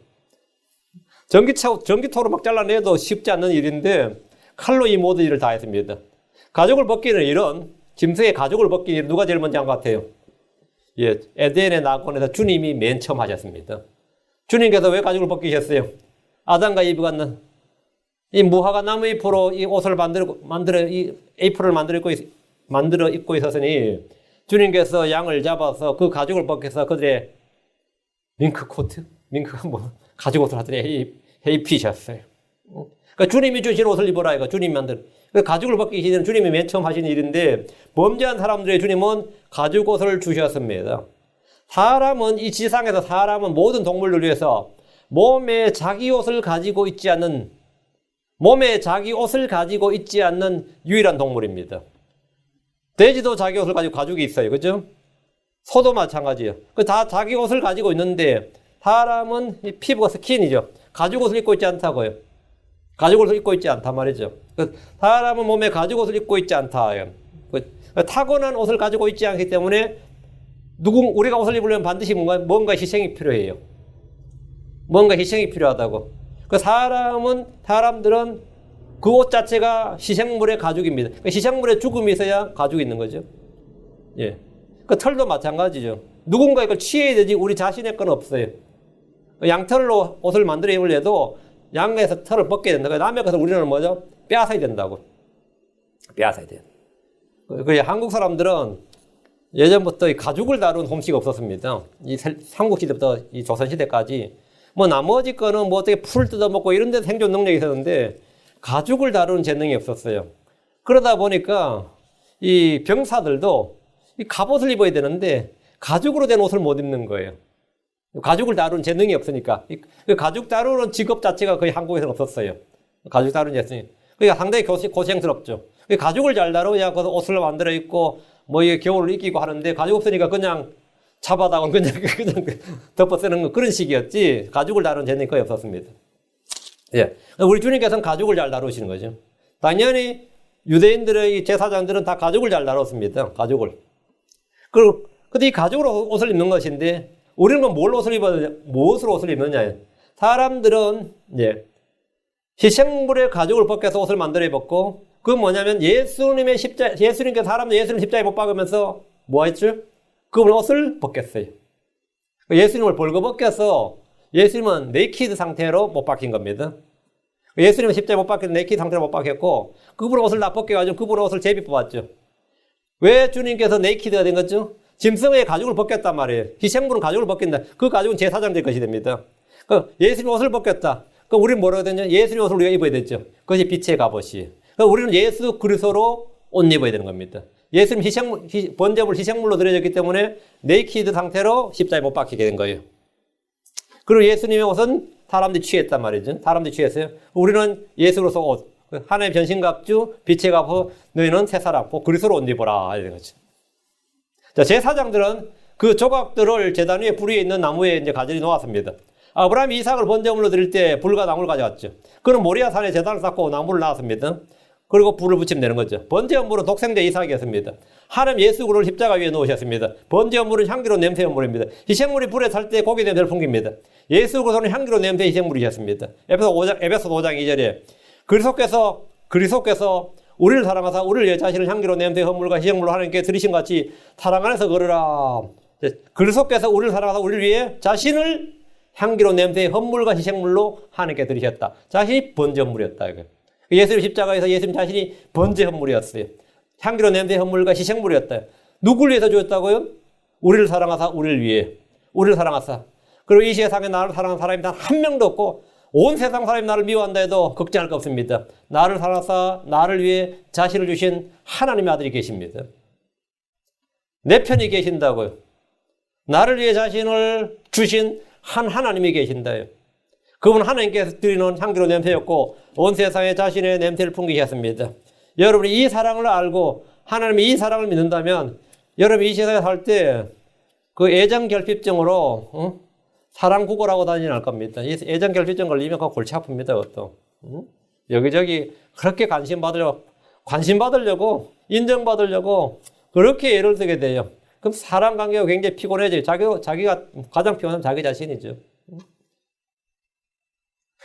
전기톱으로 막 잘라내도 쉽지 않는 일인데 칼로 이 모든 일을 다 했습니다. 가죽을 벗기는 일은 짐승의 가죽을 벗기는 일은 누가 제일 먼저 한 것 같아요? 예, 에덴의 낙원에서 주님이 맨 처음 하셨습니다. 주님께서 왜 가죽을 벗기셨어요? 아담과 이브가 이 무화과 나무 잎으로 이 옷을 이 에이프를 만들어 입고 있었으니 주님께서 양을 잡아서 그 가죽을 벗겨서 그들의 밍크가 뭐 가죽 옷을 하더니 입히셨어요. 그러니까 주님이 주신 옷을 입어라 이거 주님이 만든. 그러니까 가죽을 벗기시는 주님이 맨 처음 하신 일인데 범죄한 사람들의 주님은 가죽 옷을 주셨습니다. 이 지상에서 사람은 모든 동물들 위해서 몸에 자기 옷을 가지고 있지 않는 유일한 동물입니다. 돼지도 자기 옷을 가지고 가죽이 있어요. 그죠? 소도 마찬가지예요. 다 자기 옷을 가지고 있는데 사람은 이 피부가 스킨이죠. 가죽 옷을 입고 있지 않다고요. 가죽 옷을 입고 있지 않단 말이죠. 사람은 몸에 가죽 옷을 입고 있지 않다. 타고난 옷을 가지고 있지 않기 때문에 우리가 옷을 입으려면 반드시 뭔가 희생이 필요해요. 뭔가 희생이 필요하다고. 사람들은 그 옷 자체가 희생물의 가죽입니다. 희생물의 죽음이 있어야 가죽이 있는 거죠. 예. 털도 마찬가지죠. 누군가 이걸 취해야 되지 우리 자신의 건 없어요. 양털로 옷을 만들어 입으려도 양에서 털을 벗겨야 된다. 남의 것을 우리는 뭐죠? 빼앗아야 된다고. 빼앗아야 돼요. 한국 사람들은 예전부터 이 가죽을 다룬 솜씨가 없었습니다. 이 삼국시대부터 이 조선시대까지 나머지 거는 어떻게 풀을 뜯어먹고 이런 데 생존 능력이 있었는데 가죽을 다루는 재능이 없었어요. 그러다 보니까 이 병사들도 이 갑옷을 입어야 되는데 가죽으로 된 옷을 못 입는 거예요. 가죽을 다루는 재능이 없으니까. 가죽 다루는 직업 자체가 거의 한국에서는 없었어요. 가죽 다루는 재능이. 그러니까 상당히 고생스럽죠. 가죽을 잘 다루어야 그 옷을 만들어 입고 뭐 이게 겨울을 이기고 하는데 가죽 없으니까 그냥 잡아다가 그냥 덮어 쓰는 거 그런 식이었지. 가죽을 다루는 재능이 거의 없었습니다. 예. 우리 주님께서는 가죽을 잘 다루시는 거죠. 당연히 유대인들의 제사장들은 다 가죽을 잘 다뤘습니다. 가죽을. 근데 이 가죽으로 옷을 입는 것인데 우리는 뭘 옷을 입어야 무엇으로 옷을 입느냐. 사람들은 이제 희생물의 가죽을 벗겨서 옷을 만들어 입었고 그건 뭐냐면 예수님께서 사람들 예수님 십자가에 못 박으면서 뭐 했죠? 그분 옷을 벗겼어요. 예수님을 벌거벗겨서 예수님은 네이키드 상태로 못 박힌 겁니다. 예수님은 십자가에 못 박혀서 네이키드 상태로 못 박혔고 그분 옷을 다 벗겨가지고 그분 옷을 제비 뽑았죠. 왜 주님께서 네이키드가 된 거죠? 짐승의 가죽을 벗겼단 말이에요. 희생물은 가죽을 벗긴다. 그 가죽은 제사장될 것이 됩니다. 예수님 옷을 벗겼다. 그럼 우리는 뭐라고 되냐? 예수님 옷을 우리가 입어야 되죠. 그것이 빛의 갑옷이에요. 우리는 예수 그리스도로 옷 입어야 되는 겁니다. 예수님 번제물 희생물로 드려졌기 때문에 네이키드 상태로 십자가에 못 박히게 된 거예요. 그리고 예수님의 옷은 사람들이 취했단 말이죠. 사람들이 취했어요. 우리는 예수로서 옷, 하나님의 변신갑주, 빛의 갑옷, 너희는 새 사람, 그리스도로 옷 입어라 이런 거죠. 자, 제사장들은 그 조각들을 제단 위에 불 위에 있는 나무에 이제 가지고 놓았습니다. 아브라함이 이삭을 번제물로 드릴 때 불과 나무를 가져왔죠. 그는 모리아 산에 제단을 쌓고 나무를 놨습니다. 그리고 불을 붙이면 되는 거죠. 번제물은 독생자 이삭이었습니다. 하나님 예수 그리스도를 십자가 위에 놓으셨습니다. 번제물은 향기로운 냄새의 물입니다. 희생물이 불에 탈 때 고기 냄새를 풍깁니다. 예수 그리스도는 향기로운 냄새의 희생물이셨습니다. 에베소 5장 2절에 그리스도께서 우리를 사랑하사 우리를 위해 자신을 향기로운 냄새의 헌물과 희생물로 하나님께 드리신 같이 사랑 안에서 걸으라. 그리스도께서 우리를 사랑하사 우리를 위해 자신을 향기로운 냄새의 헌물과 희생물로 하나님께 드리셨다. 자신이 번제물이었다. 예수님 십자가에서 예수님 자신이 번제 헌물이었어요. 향기로운 냄새의 헌물과 희생물이었다. 누구를 위해서 주었다고요? 우리를 사랑하사 우리를 위해. 우리를 사랑하사. 그리고 이 세상에 나를 사랑하는 사람이 단 한 명도 없고 온 세상 사람이 나를 미워한다 해도 걱정할 거 없습니다. 나를 사랑하사 나를 위해 자신을 주신 하나님의 아들이 계십니다. 내 편이 계신다고요. 나를 위해 자신을 주신 한 하나님이 계신다요. 그분 하나님께서 드리는 향기로운 냄새였고 온 세상에 자신의 냄새를 풍기셨습니다. 여러분이 이 사랑을 알고 하나님이 이 사랑을 믿는다면 여러분이 이 세상에 살 때 그 애정결핍증으로 사랑 구걸하고 다니지 않을 겁니다. 이 애정결핍증 걸리면 그 골치 아픕니다. 그것도. 여기저기 그렇게 관심 받으려고 인정받으려고 그렇게 애를 쓰게 돼요. 그럼 사람 관계가 굉장히 피곤해져요. 자기가 가장 피곤한 자기 자신이죠.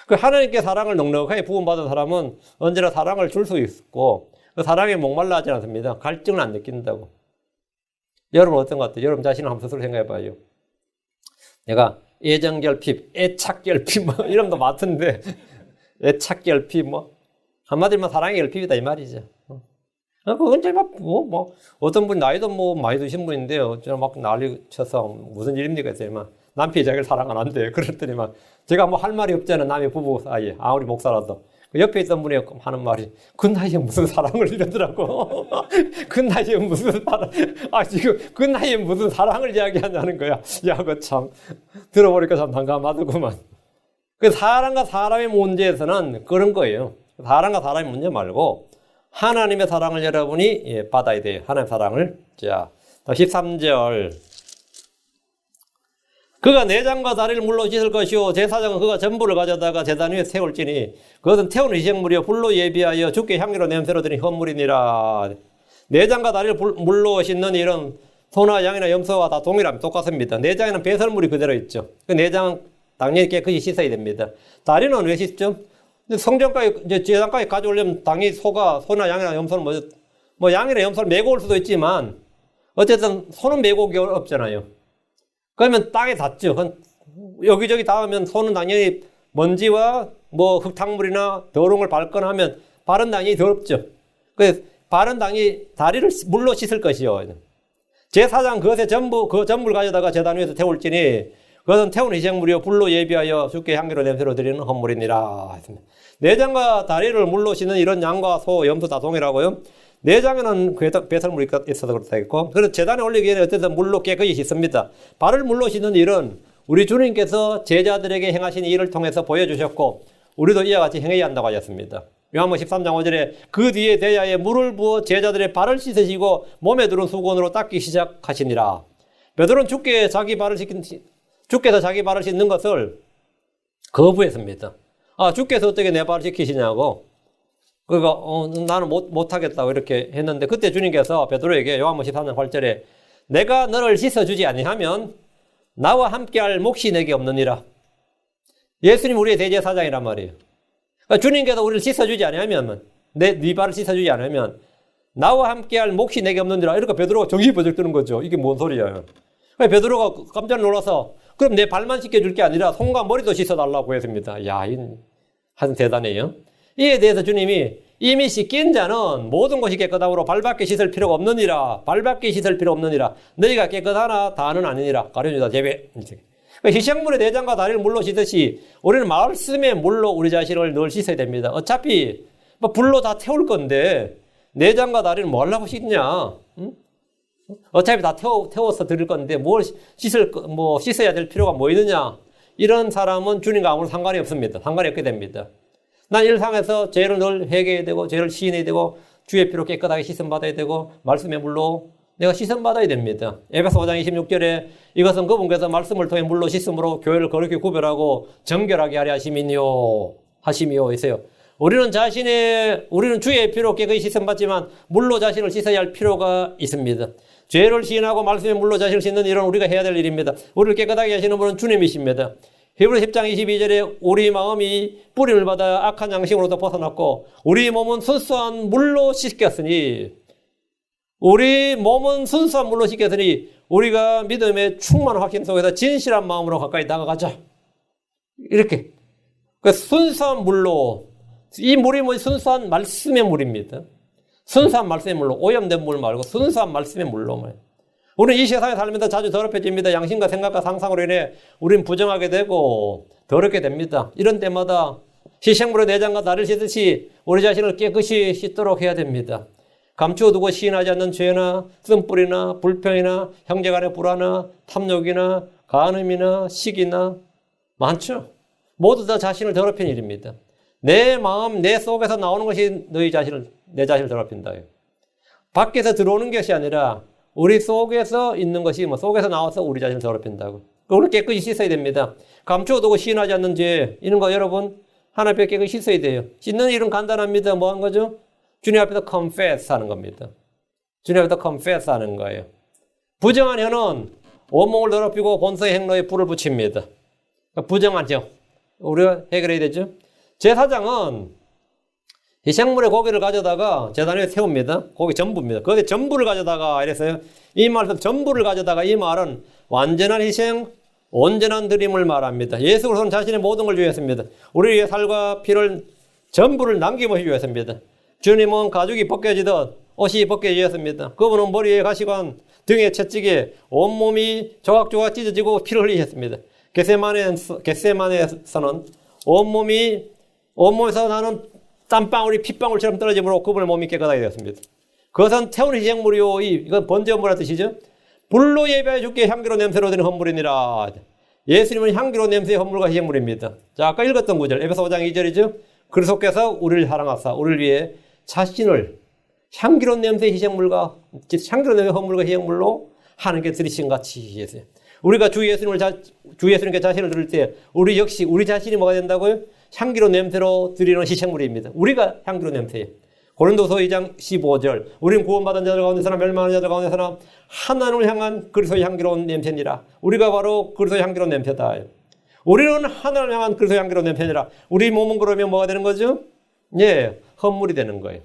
그 하나님께 사랑을 넉넉하게 부음받은 사람은 언제나 사랑을 줄 수 있고 그 사랑에 목말라 하지 않습니다. 갈증을 안 느낀다고. 여러분 어떤 것 같아요? 여러분 자신을 한번 스스로 생각해 봐요. 내가 애정결핍, 애착결핍 뭐 이런 거 많던데 애착결핍 뭐 한마디로 사랑의 결핍이다 이 말이죠. 그건 이제 뭐 어떤 분 나이도 뭐 많이 드신 분인데요. 저는 막 난리 쳐서 무슨 일입니까 했더니 남편이 자기를 사랑 안 한대. 그랬더니 제가 뭐 할 말이 없잖아요. 남의 부부 사이에 아무리 목사라도. 옆에 있던 분이 하는 말이 그 나이에 무슨 사랑을 이러더라고. 그 나이에 무슨 사랑 지금 그 나이에 무슨 사랑을 이야기하냐는 거야. 야, 그거 참 들어보니까 참 난감하더구만. 그 사람과 사람의 문제에서는 그런 거예요. 사람과 사람의 문제 말고 하나님의 사랑을 여러분이 받아야 돼요. 하나님의 사랑을. 자, 13절. 그가 내장과 다리를 물로 씻을 것이요 제사장은 그가 전부를 가져다가 제단 위에 태울지니 그것은 태우는 희생물이요 불로 예비하여 주께 향기로 냄새로 드린 헌물이니라. 내장과 다리를 물로 씻는 일은 소나 양이나 염소와 다 동일합니다. 똑같습니다. 내장에는 배설물이 그대로 있죠. 그 내장은 당연히 깨끗이 씻어야 됩니다. 다리는 왜 씻죠? 성전까지 이제 제단까지 가져오려면 당연히 소나 양이나 염소는 뭐 양이나 염소를 메고 올 수도 있지만 어쨌든 소는 메고 오기 없잖아요. 그러면 땅에 닿죠. 여기저기 닿으면 소는 당연히 먼지와 뭐 흙탕물이나 더러운 걸 밟거나 하면 발은 당연히 더럽죠. 그래서 발은 당연히 다리를 물로 씻을 것이요. 제사장 그것에 그 전부를 가져다가 제단 위에서 태울지니 그것은 태우는 희생물이요 불로 예비하여 주께 향기로 냄새로 드리는 헌물이니라. 내장과 다리를 물로 씻는 이런 양과 소, 염소 다 동일하고요. 내장에는 배설물이 있어서 그렇다겠고, 그래서 제단에 올리기 전에 어쨌든 물로 깨끗이 씻습니다. 발을 물로 씻는 일은 우리 주님께서 제자들에게 행하신 일을 통해서 보여주셨고, 우리도 이와 같이 행해야 한다고 하셨습니다. 요한복음 13장 5절에 그 뒤에 대야에 물을 부어 제자들의 발을 씻으시고 몸에 두른 수건으로 닦기 시작하시니라. 베드로는 주께서 자기 발을 씻는 것을 거부했습니다. 주께서 어떻게 내 발을 씻기시냐고. 그러니까 나는 못하겠다고 이렇게 했는데, 그때 주님께서 베드로에게 요한복음 13장 8절에 내가 너를 씻어주지 아니하면 나와 함께할 몫이 내게 없느니라. 예수님 우리의 대제사장이란 말이에요. 그러니까 주님께서 우리를 씻어주지 아니하면, 네 발을 씻어주지 않으면 나와 함께할 몫이 내게 없느니라. 이러니까 베드로가 정신이 버쩍 뜨는 거죠. 이게 뭔 소리야. 그러니까 베드로가 깜짝 놀라서 그럼 내 발만 씻겨줄 게 아니라 손과 머리도 씻어달라고 했습니다. 야, 아주 대단해요. 이에 대해서 주님이 이미 씻긴 자는 모든 것이 깨끗하므로 발밖에 씻을 필요가 없느니라. 발밖에 씻을 필요 없느니라. 너희가 깨끗하나 다는 아니니라. 가룟유다 제배. 그러니까 희생물의 내장과 다리를 물로 씻듯이 우리는 말씀의 물로 우리 자신을 늘 씻어야 됩니다. 어차피 불로 다 태울 건데 내장과 다리는 뭐 하려고 씻냐? 응? 어차피 다 태워서 드릴 건데 뭘 씻어야 될 필요가 뭐 있느냐? 이런 사람은 주님과 아무런 상관이 없습니다. 상관이 없게 됩니다. 난 일상에서 죄를 늘 회개해야 되고 죄를 시인해야 되고 주의 피로 깨끗하게 씻음받아야 되고 말씀의 물로 내가 씻음받아야 됩니다. 에베소 5장 26절에 이것은 그분께서 말씀을 통해 물로 씻음으로 교회를 거룩히 구별하고 정결하게 하려 하심이요 있어요. 우리는 주의 피로 깨끗이 씻음받지만 물로 자신을 씻어야 할 필요가 있습니다. 죄를 시인하고 말씀의 물로 자신을 씻는 일은 우리가 해야 될 일입니다. 우리를 깨끗하게 하시는 분은 주님이십니다. 히브리 10장 22절에 우리 마음이 뿌림을 받아 악한 양심으로부터 벗어났고 우리 몸은 순수한 물로 씻겼으니 우리가 믿음의 충만한 확신 속에서 진실한 마음으로 가까이 다가가자. 이렇게. 순수한 물로, 이 물이 순수한 말씀의 물입니다. 순수한 말씀의 물로, 오염된 물 말고 순수한 말씀의 물로. 우리는 이 세상에 살면서 자주 더럽혀집니다. 양심과 생각과 상상으로 인해 우리는 부정하게 되고 더럽게 됩니다. 이런 때마다 희생물의 내장과 다리를 씻듯이 우리 자신을 깨끗이 씻도록 해야 됩니다. 감추어두고 시인하지 않는 죄나 쓴뿌리나 불평이나 형제간의 불화나 탐욕이나 간음이나 시기나 많죠. 모두 다 자신을 더럽힌 일입니다. 내 마음, 내 속에서 나오는 것이 내 자신을 더럽힌다. 밖에서 들어오는 것이 아니라 우리 속에서 있는 것이 속에서 나와서 우리 자신을 더럽힌다고. 그걸 깨끗이 씻어야 됩니다. 감추어두고 시인하지 않는 죄, 이런 거 여러분 하나님 앞에 깨끗이 씻어야 돼요. 씻는 일은 간단합니다. 뭐 한 거죠? 주님 앞에서 confess 하는 겁니다. 주님 앞에서 confess 하는 거예요. 부정한 혀는 온몸을 더럽히고 본성의 행로에 불을 붙입니다. 그러니까 부정한 혀. 우리가 해결해야 되죠. 제사장은 희생물의 고기를 가져다가 제단 위에 세웁니다. 고기 전부입니다. 거기에 전부를 가져다가 이랬어요. 이 말에서 전부를 가져다가 이 말은 완전한 희생, 온전한 드림을 말합니다. 예수 그리스도는 자신의 모든 걸 주였습니다. 우리의 살과 피를 전부를 남김없이 주였습니다. 주님은 가죽이 벗겨지듯 옷이 벗겨지셨습니다. 그분은 머리에 가시관, 등에 채찍에 온몸이 조각조각 찢어지고 피를 흘리셨습니다. 겟세마네에서는 온몸에서 나는 땀방울이 핏방울처럼 떨어짐으로 그분의 몸이 깨끗하게 되었습니다. 그것은 태운 희생물이요. 이건 번제물이라는 뜻이죠. 불로 예배하여 주께 향기로운 냄새로 드는 헌물이니라. 예수님은 향기로운 냄새의 헌물과 희생물입니다. 자, 아까 읽었던 구절, 에베소 5장 2절이죠. 그리스도께서 우리를 사랑하사 우리를 위해 자신을 향기로운 냄새의 희생물과 향기로운 냄새의 헌물과 희생물로 하나님께 드리신 같이 했어요. 우리가 주 예수님께 자신을 드릴 때 우리 역시 우리 자신이 뭐가 된다고요? 향기로운 냄새로 드리는 희생물입니다. 우리가 향기로운 냄새예요. 고린도서 2장 15절 우리는 구원받은 자들 가운데서나 멸망하는 자들 가운데서나 하나님을 향한 그리스도의 향기로운 냄새니라. 우리가 바로 그리스도의 향기로운 냄새다. 우리는 하나님을 향한 그리스도의 향기로운 냄새니라. 우리 몸은 그러면 뭐가 되는 거죠? 예, 헌물이 되는 거예요.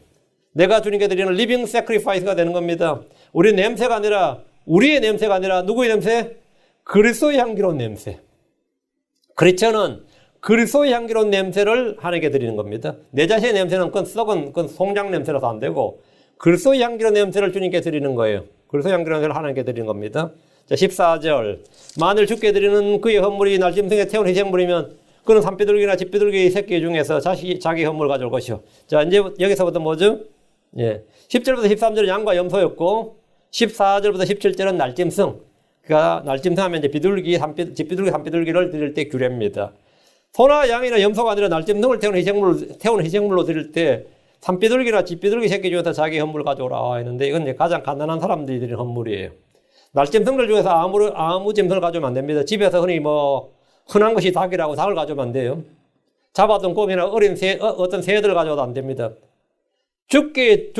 내가 주님께 드리는 리빙 세크리파이스가 되는 겁니다. 우리의 냄새가 아니라 누구의 냄새? 그리스도의 향기로운 냄새. 크리스천은 그리스도의 향기로운 냄새를 하나님께 드리는 겁니다. 내 자신의 냄새는 그건 송장 냄새라서 안 되고 그리스도의 향기로운 냄새를 주님께 드리는 거예요. 그리스도의 향기로운 냄새를 하나님께 드리는 겁니다. 자, 14절 만일 주께 드리는 그의 헌물이 날짐승에 태운 희생물이면 그는 산비둘기나 집비둘기 새끼 중에서 자기 헌물을 가져올 것이요. 자, 이제 여기서부터 뭐죠? 예. 10절부터 13절은 양과 염소였고 14절부터 17절은 날짐승. 그러니까 날짐승 하면 이제 비둘기, 집비둘기, 산비둘기를 드릴 때 규례입니다. 소나 양이나 염소가 아니라 날짐승을 태우는 희생물로 드릴 때 산비둘기나 집비둘기 새끼 중에서 자기 헌물 가져오라 했는데 이건 이제 가장 가난한 사람들이 드린 헌물이에요. 날짐승들 중에서 아무 짐승을 가져오면 안 됩니다. 집에서 흔히 흔한 것이 닭이라고 닭을 가져오면 안 돼요. 잡아둔 곰이나 어린 어떤 새들 가져와도 안 됩니다. 주께서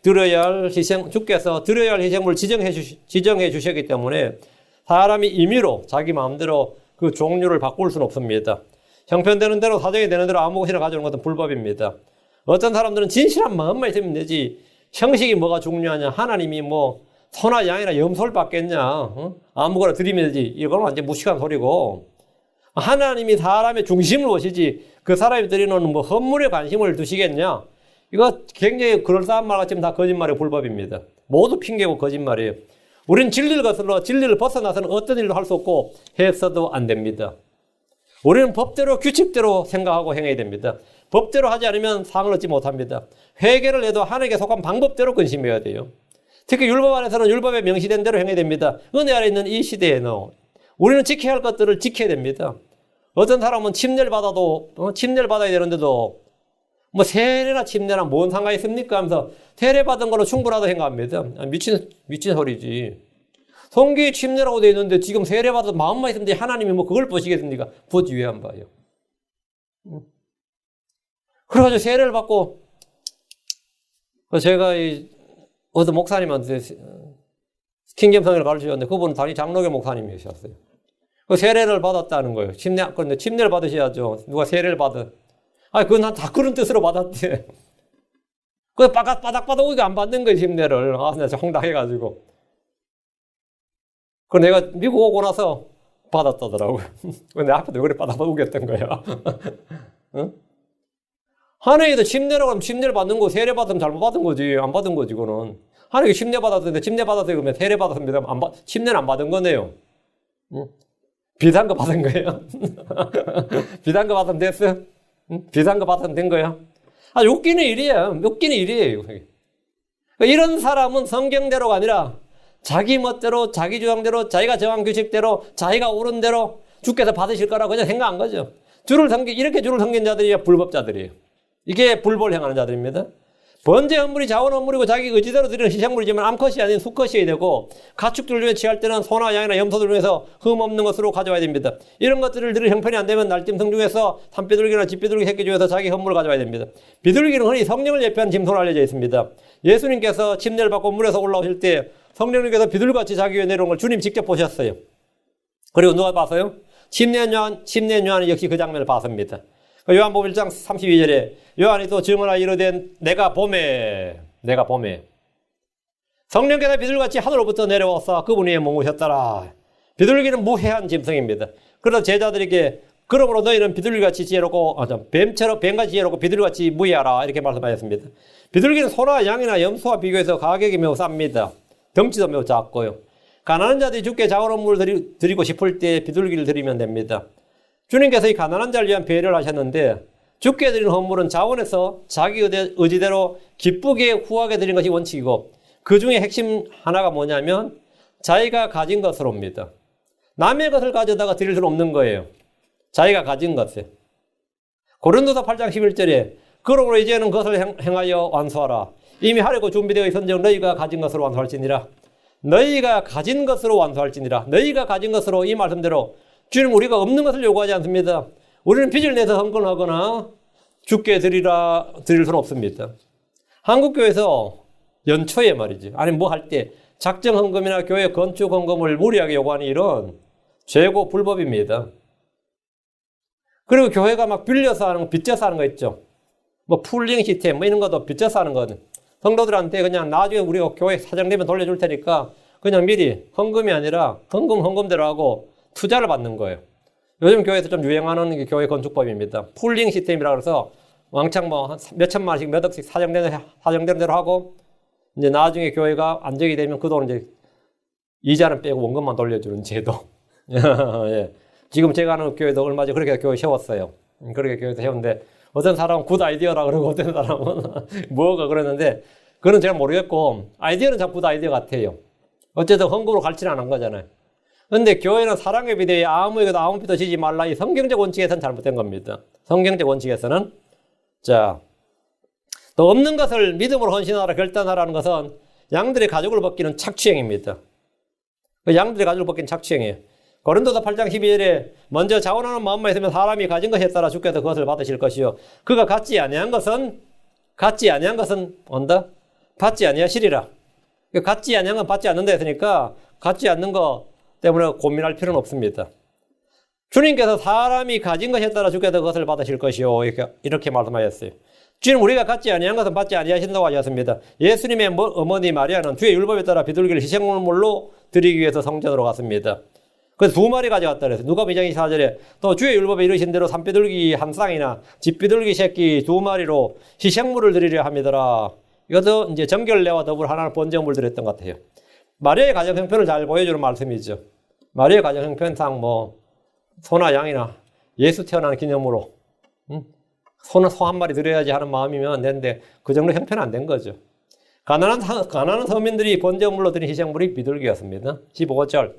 드려야 할 희생물 지정해 주셨기 때문에 사람이 임의로 자기 마음대로 그 종류를 바꿀 수는 없습니다. 형편되는 대로 사정이 되는 대로 아무 것이나 가져오는 것은 불법입니다. 어떤 사람들은 진실한 마음만 있으면 되지 형식이 뭐가 중요하냐, 하나님이 소나 양이나 염소를 받겠냐, 아무거나 드리면 되지, 이건 완전 무식한 소리고, 하나님이 사람의 중심을 보시지 그 사람이 드리는 헌물에 관심을 두시겠냐, 이거 굉장히 그럴싸한 말 같지만 다 거짓말이고 불법입니다. 모두 핑계고 거짓말이에요. 우리는 진리를 벗어나서는 어떤 일도 할 수 없고 해서도 안 됩니다. 우리는 법대로 규칙대로 생각하고 행해야 됩니다. 법대로 하지 않으면 상을 얻지 못합니다. 회개를 해도 하나님께 속한 방법대로 근심해야 돼요. 특히 율법 안에서는 율법에 명시된 대로 행해야 됩니다. 은혜 아래 있는 이 시대에는 우리는 지켜야 할 것들을 지켜야 됩니다. 어떤 사람은 침례를 받아야 되는데도 세례나 침례나 뭔 상관이 있습니까 하면서 세례 받은 걸로 충분하다고 생각합니다. 미친 소리지. 성경에 침례라고 되어 있는데 지금 세례 받아서 마음만 있으면 하나님이 그걸 보시겠습니까? 보지 왜 안 봐요? 그래가지고 세례를 받고 제가 어떤 목사님한테 킹겜성을 가르치셨는데 그분은 단위 장로교 목사님이셨어요. 그 세례를 받았다는 거예요. 그런데 침례를 받으셔야죠. 누가 세례를 받아. 그건 난 다 그런 뜻으로 받았대. 그 바닥바닥 우기가 안 받는 거예요, 침례를. 나 진짜 황당해가지고. 그 내가 미국 오고 나서 받았다더라고요. 내 앞에도 그래 바닥바닥 우겼던 거야. 응? 하나님도 침례라고 하면 침례를 받는 거, 세례 받으면 잘못 받은 거지. 안 받은 거지, 그거는. 하나님이 침례 받았는데, 침례 받았어요. 그러면 세례 받았습니다. 침례는 안 받은 거네요. 응? 비싼 거 받은 거예요. 비싼 거 받으면 됐어? 응? 비싼 거 받으면 된 거야. 웃기는 일이에요. 웃기는 일이에요. 이런 사람은 성경대로가 아니라 자기 멋대로, 자기 주장대로, 자기가 정한 규칙대로, 자기가 옳은 대로 주께서 받으실 거라고 그냥 생각한 거죠. 이렇게 줄을 섬긴 자들이 불법자들이에요. 이게 불법을 행하는 자들입니다. 번제 헌물이 자원 헌물이고 자기 의지대로 드리는 희생물이지만 암컷이 아닌 수컷이어야 되고 가축들 중에 취할 때는 소나 양이나 염소들 중에서 흠 없는 것으로 가져와야 됩니다. 이런 것들을 드릴 형편이 안 되면 날짐승 중에서 산비둘기나 집비둘기 새끼 중에서 자기 헌물을 가져와야 됩니다. 비둘기는 흔히 성령을 예표하는 짐승으로 알려져 있습니다. 예수님께서 침례를 받고 물에서 올라오실 때 성령님께서 비둘기같이 자기 위에 내려온 걸 주님 직접 보셨어요. 그리고 누가 봤어요? 침례 요한이 역시 그 장면을 봤습니다. 요한복음 1장 32절에 요한이 또 증언하여 이르되 내가 보매 성령께서 비둘기같이 하늘로부터 내려와서 그분 위에 머무셨더라. 비둘기는 무해한 짐승입니다. 그래서 제자들에게 그러므로 너희는 비둘기같이 지혜롭고 뱀같이 지혜롭고 비둘기같이 무해하라 이렇게 말씀하셨습니다. 비둘기는 소나 양이나 염소와 비교해서 가격이 매우 쌉니다. 덩치도 매우 작고요. 가난한 자들이 주께 작은 헌물을 드리고 싶을 때 비둘기를 드리면 됩니다. 주님께서 이 가난한 자를 위한 배려를 하셨는데 주께 드리는 헌물은 자원에서 자기 의지대로 기쁘게 후하게 드리는 것이 원칙이고 그 중에 핵심 하나가 뭐냐면 자기가 가진 것으로입니다. 남의 것을 가져다가 드릴 수는 없는 거예요. 자기가 가진 것을. 고린도서 8장 11절에 그러므로 이제는 그것을 행하여 완수하라. 이미 하려고 준비되어 있은즉 너희가 가진 것으로 완수할지니라. 너희가 가진 것으로 완수할지니라. 너희가 가진 것으로 이 말씀대로 주님 우리가 없는 것을 요구하지 않습니다. 우리는 빚을 내서 헌금하거나 주께 드릴 수는 없습니다. 한국교회에서 연초에 말이지. 아니 뭐 할 때 작정 헌금이나 교회 건축 헌금을 무리하게 요구하는 일은 죄고 불법입니다. 그리고 교회가 막 빌려서 하는 거, 빚져서 하는 거 있죠. 풀링 시스템 이런 것도 빚져서 하는 거는 성도들한테 그냥 나중에 우리가 교회 사정되면 돌려줄 테니까 그냥 미리 헌금이 아니라 헌금대로 하고 투자를 받는 거예요. 요즘 교회에서 좀 유행하는 게 교회 건축법입니다. 풀링 시스템이라고 해서 왕창 몇천만 원씩 몇 억씩 사정되는 대로 하고 이제 나중에 교회가 안정이 되면 그 돈은 이제 이자는 빼고 원금만 돌려주는 제도. 예. 지금 제가 하는 교회도 얼마 전에 그렇게 교회 세웠어요. 그렇게 교회도 세웠는데 어떤 사람은 굿 아이디어라 그러고 어떤 사람은 뭐가 그러는데 그건 제가 모르겠고 아이디어는 참 굿 아이디어 같아요. 어쨌든 헌금으로 가르치는 않은 거잖아요. 근데 교회는 사랑의 비대에 아무에게도 아무 피도 지지 말라 이 성경적 원칙에서는 잘못된 겁니다. 성경적 원칙에서는 자, 또 없는 것을 믿음으로 헌신하라 결단하라는 것은 양들의 가죽을 벗기는 착취행입니다. 그 양들의 가죽을 벗기는 착취행이에요. 고린도서 8장 12절에 먼저 자원하는 마음만 있으면 사람이 가진 것에 따라 주께서 그것을 받으실 것이요 그가 갖지 아니한 것은 온다 받지 아니하시리라. 갖지 아니한 건 받지 않는다 했으니까 갖지 않는 거 때문에 고민할 필요는 없습니다. 주님께서 사람이 가진 것에 따라 주께서 그것을 받으실 것이요 이렇게 말씀하셨어요. 주님 우리가 갖지 아니한 것은 받지 아니하신다고 하셨습니다. 예수님의 어머니 마리아는 주의 율법에 따라 비둘기를 희생물로 드리기 위해서 성전으로 갔습니다. 그래서 2마리 가져갔다 그랬어요. 누가복음 2장 24절에 또 주의 율법에 이르신 대로 산비둘기 한 쌍이나 집비둘기 새끼 2마리로 희생물을 드리려 합니다라. 이것도 이제 정결례와 더불어 하나는 번제물을 드렸던 것 같아요. 마리아의 가정 형편을 잘 보여주는 말씀이죠. 마리아의 가정 형편상 뭐 소나 양이나 예수 태어나는 기념으로 소는 소 한 마리 드려야지 하는 마음이면 되는데 그 정도 형편은 안 된 거죠. 가난한 서민들이 번제물로 드린 희생물이 비둘기였습니다. 15절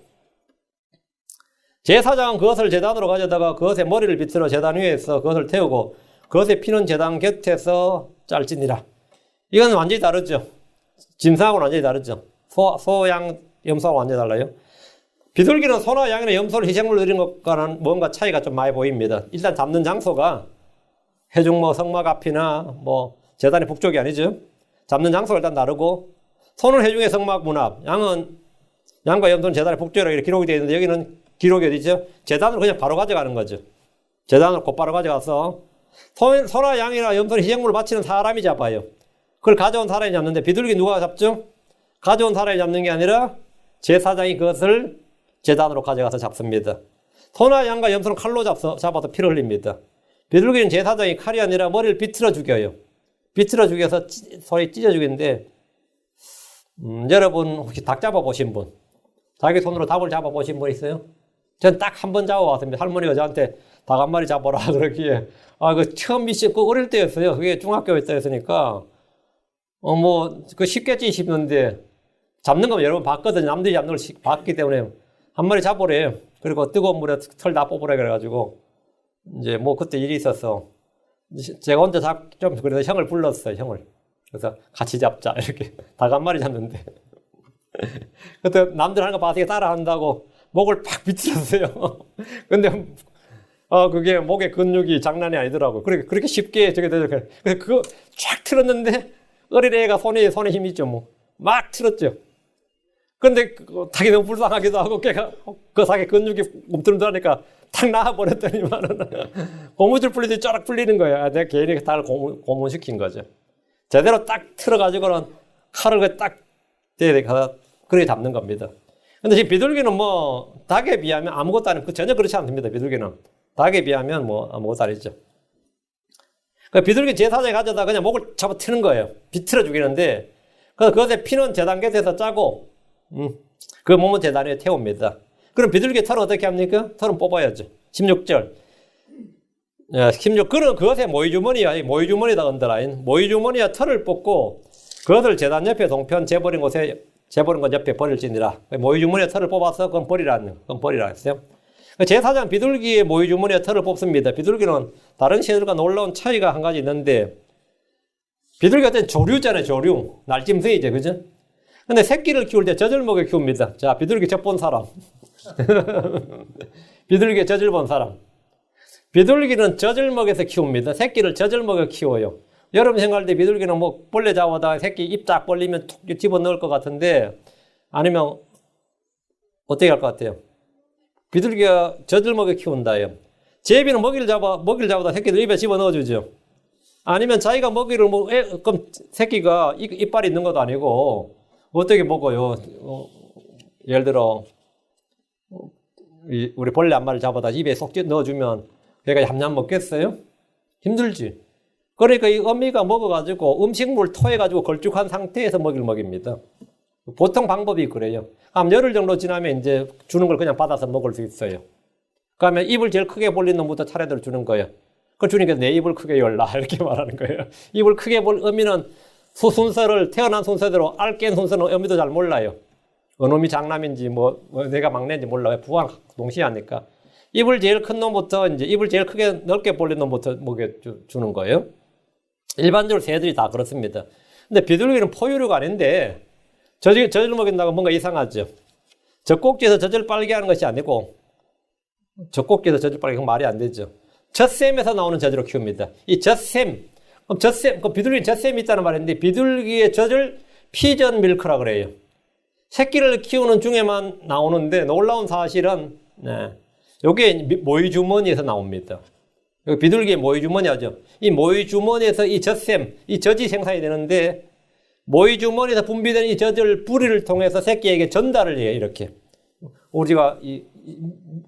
제사장은 그것을 제단으로 가져다가 그것의 머리를 비틀어 제단 위에서 그것을 태우고 그것의 피는 제단 곁에서 짤지니라. 이건 완전히 다르죠. 짐승하고는 완전히 다르죠. 소, 양, 염소하고 완전히 달라요. 비둘기는 소나 양이나 염소를 희생물로 드린 것과는 뭔가 차이가 좀 많이 보입니다. 일단 잡는 장소가 해중모 성막 앞이나 뭐 제단의 북쪽이 아니죠. 잡는 장소가 일단 다르고 소는 해중의 성막 문 앞, 양과 염소는 제단의 북쪽이라고 이렇게 기록이 되어 있는데 여기는 기록이 어디죠? 제단으로 그냥 바로 가져가는 거죠. 제단으로 곧바로 가져가서 소나 양이나 염소는 희생물을 바치는 사람이 잡아요. 그걸 가져온 사람이 잡는데 비둘기 누가 잡죠? 가져온 사람이 잡는 게 아니라 제사장이 그것을 제단으로 가져가서 잡습니다. 소나 양과 염소는 칼로 잡아서 피를 흘립니다. 비둘기는 제사장이 칼이 아니라 머리를 비틀어 죽여요. 비틀어 죽여서 소리 찢어 죽이는데 여러분 혹시 닭 잡아보신 분? 자기 손으로 닭을 잡아보신 분 있어요? 전 딱 한 번 잡아봤습니다. 할머니가 저한테 닭 한 마리 잡아라 그러기에 그 처음 미션 그 어릴 때였어요. 그게 중학교 때였으니까 그 쉽겠지 싶는데 잡는 거 여러 번 봤거든요. 남들이 잡는 걸 봤기 때문에 한 마리 잡으래요. 그리고 뜨거운 물에 털 다 뽑으라 그래가지고 이제 그때 일이 있어서 제가 혼자 좀 그래서 형을 불렀어요. 형을. 그래서 같이 잡자 이렇게 닭 한 마리 잡는데 그때 남들 하는 거 봐서 따라 한다고 목을 팍 비틀었어요. 근데 그게 목의 근육이 장난이 아니더라고요. 그렇게 쉽게 저게 되죠. 그래서 그거 쫙 틀었는데 어린애가 손에 힘이 있죠. 막 틀었죠. 근데 닭이 너무 불쌍하기도 하고 걔가 그 닭의 근육이 움틀움틀하니까 탁 나와버렸더니만은 고무줄 풀리듯이 쫙 풀리는 거야. 내가 괜히 닭을 고문시킨 거죠. 제대로 딱 틀어가지고는 칼을 딱 대서 그렇게 잡는 겁니다. 근데 지금 비둘기는 닭에 비하면 아무것도 아니고 전혀 그렇지 않습니다. 비둘기는 닭에 비하면 아무것도 아니죠. 비둘기 제사장이 가져다 그냥 목을 잡아 트는 거예요. 비틀어 죽이는데 그것의 피는 제단 곁에서 짜고 그 몸은 제단 위에 태웁니다. 그럼 비둘기 털은 어떻게 합니까? 털은 뽑아야죠. 16절 16 그는 그것의 모이주머니야. 모이주머니다 언더라인. 모이주머니와 털을 뽑고 그것을 제단 옆에 동편 재버린 것 옆에 버릴지니라. 모이주머니와 털을 뽑아서 그건 버리라 했어요. 제사장 비둘기의 모이주머니와 털을 뽑습니다. 비둘기는 다른 새들과 놀라운 차이가 한 가지 있는데 비둘기가 어떤 조류잖아요. 조류. 날짐승이죠. 그죠? 근데 새끼를 키울 때 젖을 먹여 키웁니다. 자, 비둘기 젖 본 사람. 비둘기의 젖을 본 사람. 비둘기는 젖을 먹여서 키웁니다. 새끼를 젖을 먹여 키워요. 여러분 생각할 때 비둘기는 벌레 잡아다가 새끼 입 딱 벌리면 툭 집어넣을 것 같은데 아니면 어떻게 할 것 같아요? 비둘기가 젖을 먹여 키운다요. 제비는 먹이를 잡아다 새끼들 입에 집어넣어주죠. 아니면 자기가 먹이를 그럼 새끼가 이빨이 있는 것도 아니고 어떻게 먹어요? 예를 들어 우리 벌레 한 마리 잡아다 입에 쏙 넣어주면 걔가 얌얌 먹겠어요? 힘들지. 그러니까 이 어미가 먹어가지고 음식물 토해가지고 걸쭉한 상태에서 먹이를 먹입니다. 보통 방법이 그래요. 한 열흘 정도 지나면 이제 주는 걸 그냥 받아서 먹을 수 있어요. 그러면 입을 제일 크게 벌린 놈부터 차례대로 주는 거예요. 그 주님께서 내 입을 크게 열라 이렇게 말하는 거예요. 입을 크게 볼 의미는 순서를 태어난 순서대로 알겐 순서는 의미도 잘 몰라요. 어느 놈이 장남인지 뭐 내가 막내인지 몰라요. 부하는 동시에 하니까. 입을 제일 큰 놈부터 이제 입을 제일 크게 넓게 벌린 놈부터 먹여 주는 거예요. 일반적으로 새들이 다 그렇습니다. 근데 비둘기는 포유류가 아닌데 젖을 먹인다고 뭔가 이상하죠. 젖꼭지에서 젖을 빨게 하는 것이 아니고 젖꼭지에서 젖을 빨게 하면 말이 안 되죠. 젖샘에서 나오는 젖으로 키웁니다. 이 젖샘, 그 비둘기 젖샘이 있다는 말인데 비둘기의 젖을 피전 밀크라 그래요. 새끼를 키우는 중에만 나오는데 놀라운 사실은 이게 모이 주머니에서 나옵니다. 비둘기의 모이 주머니죠. 이 모이 주머니에서 이 젖샘, 이 젖이 생산이 되는데 모이 주머니에서 분비되는 이 젖을 뿌리를 통해서 새끼에게 전달을 해요. 이렇게 우리가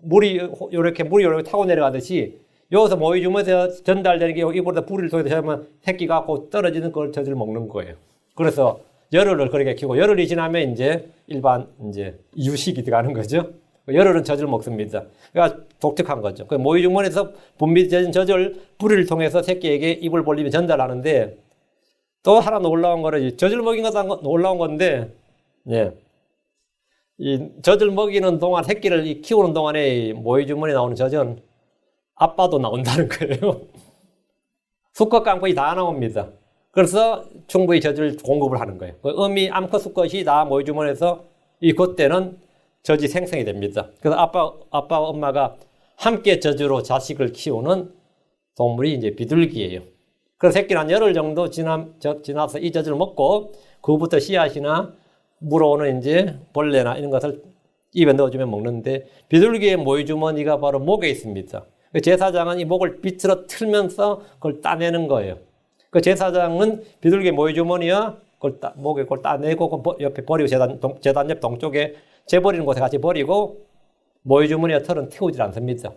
물이 이렇게 타고 내려가듯이 여기서 모이 주머니에서 전달되는 게 입으로 뿌리를 통해서 하면 새끼가 갖고 떨어지는 걸 젖을 먹는 거예요. 그래서 열흘을 그렇게 키우고 열흘이 지나면 이제 일반 이제 이유식이 들어가는 거죠. 열흘은 젖을 먹습니다. 그러니까 독특한 거죠. 그 모이 주머니에서 분비된 젖을 뿌리를 통해서 새끼에게 입을 벌리며 전달하는데 또 하나 놀라운 거는 젖을 먹인 것도 놀라운 건데, 이 젖을 먹이는 동안 새끼를 키우는 동안에 모이 주머니에 나오는 젖은 아빠도 나온다는 거예요. 수컷 깡통이 다 나옵니다. 그래서 충분히 젖을 공급을 하는 거예요. 어미 암컷 수컷이 다 모이 주머니에서 이 그때는 젖이 생성이 됩니다. 그래서 아빠와 엄마가 함께 젖으로 자식을 키우는 동물이 이제 비둘기예요. 그래서 새끼는 한 열흘 정도 지나서 이 젖을 먹고 그부터 씨앗이나 물어오는 이제 벌레나 이런 것을 입에 넣어주면 먹는데 비둘기의 모이 주머니가 바로 목에 있습니다. 제사장은 이 목을 비틀어 틀면서 그걸 따내는 거예요. 그 제사장은 비둘기 모이 주머니와 목에 그걸 따내고 옆에 버리고 제단 옆 동쪽에 재버리는 곳에 같이 버리고 모이 주머니와 털은 태우질 않습니다.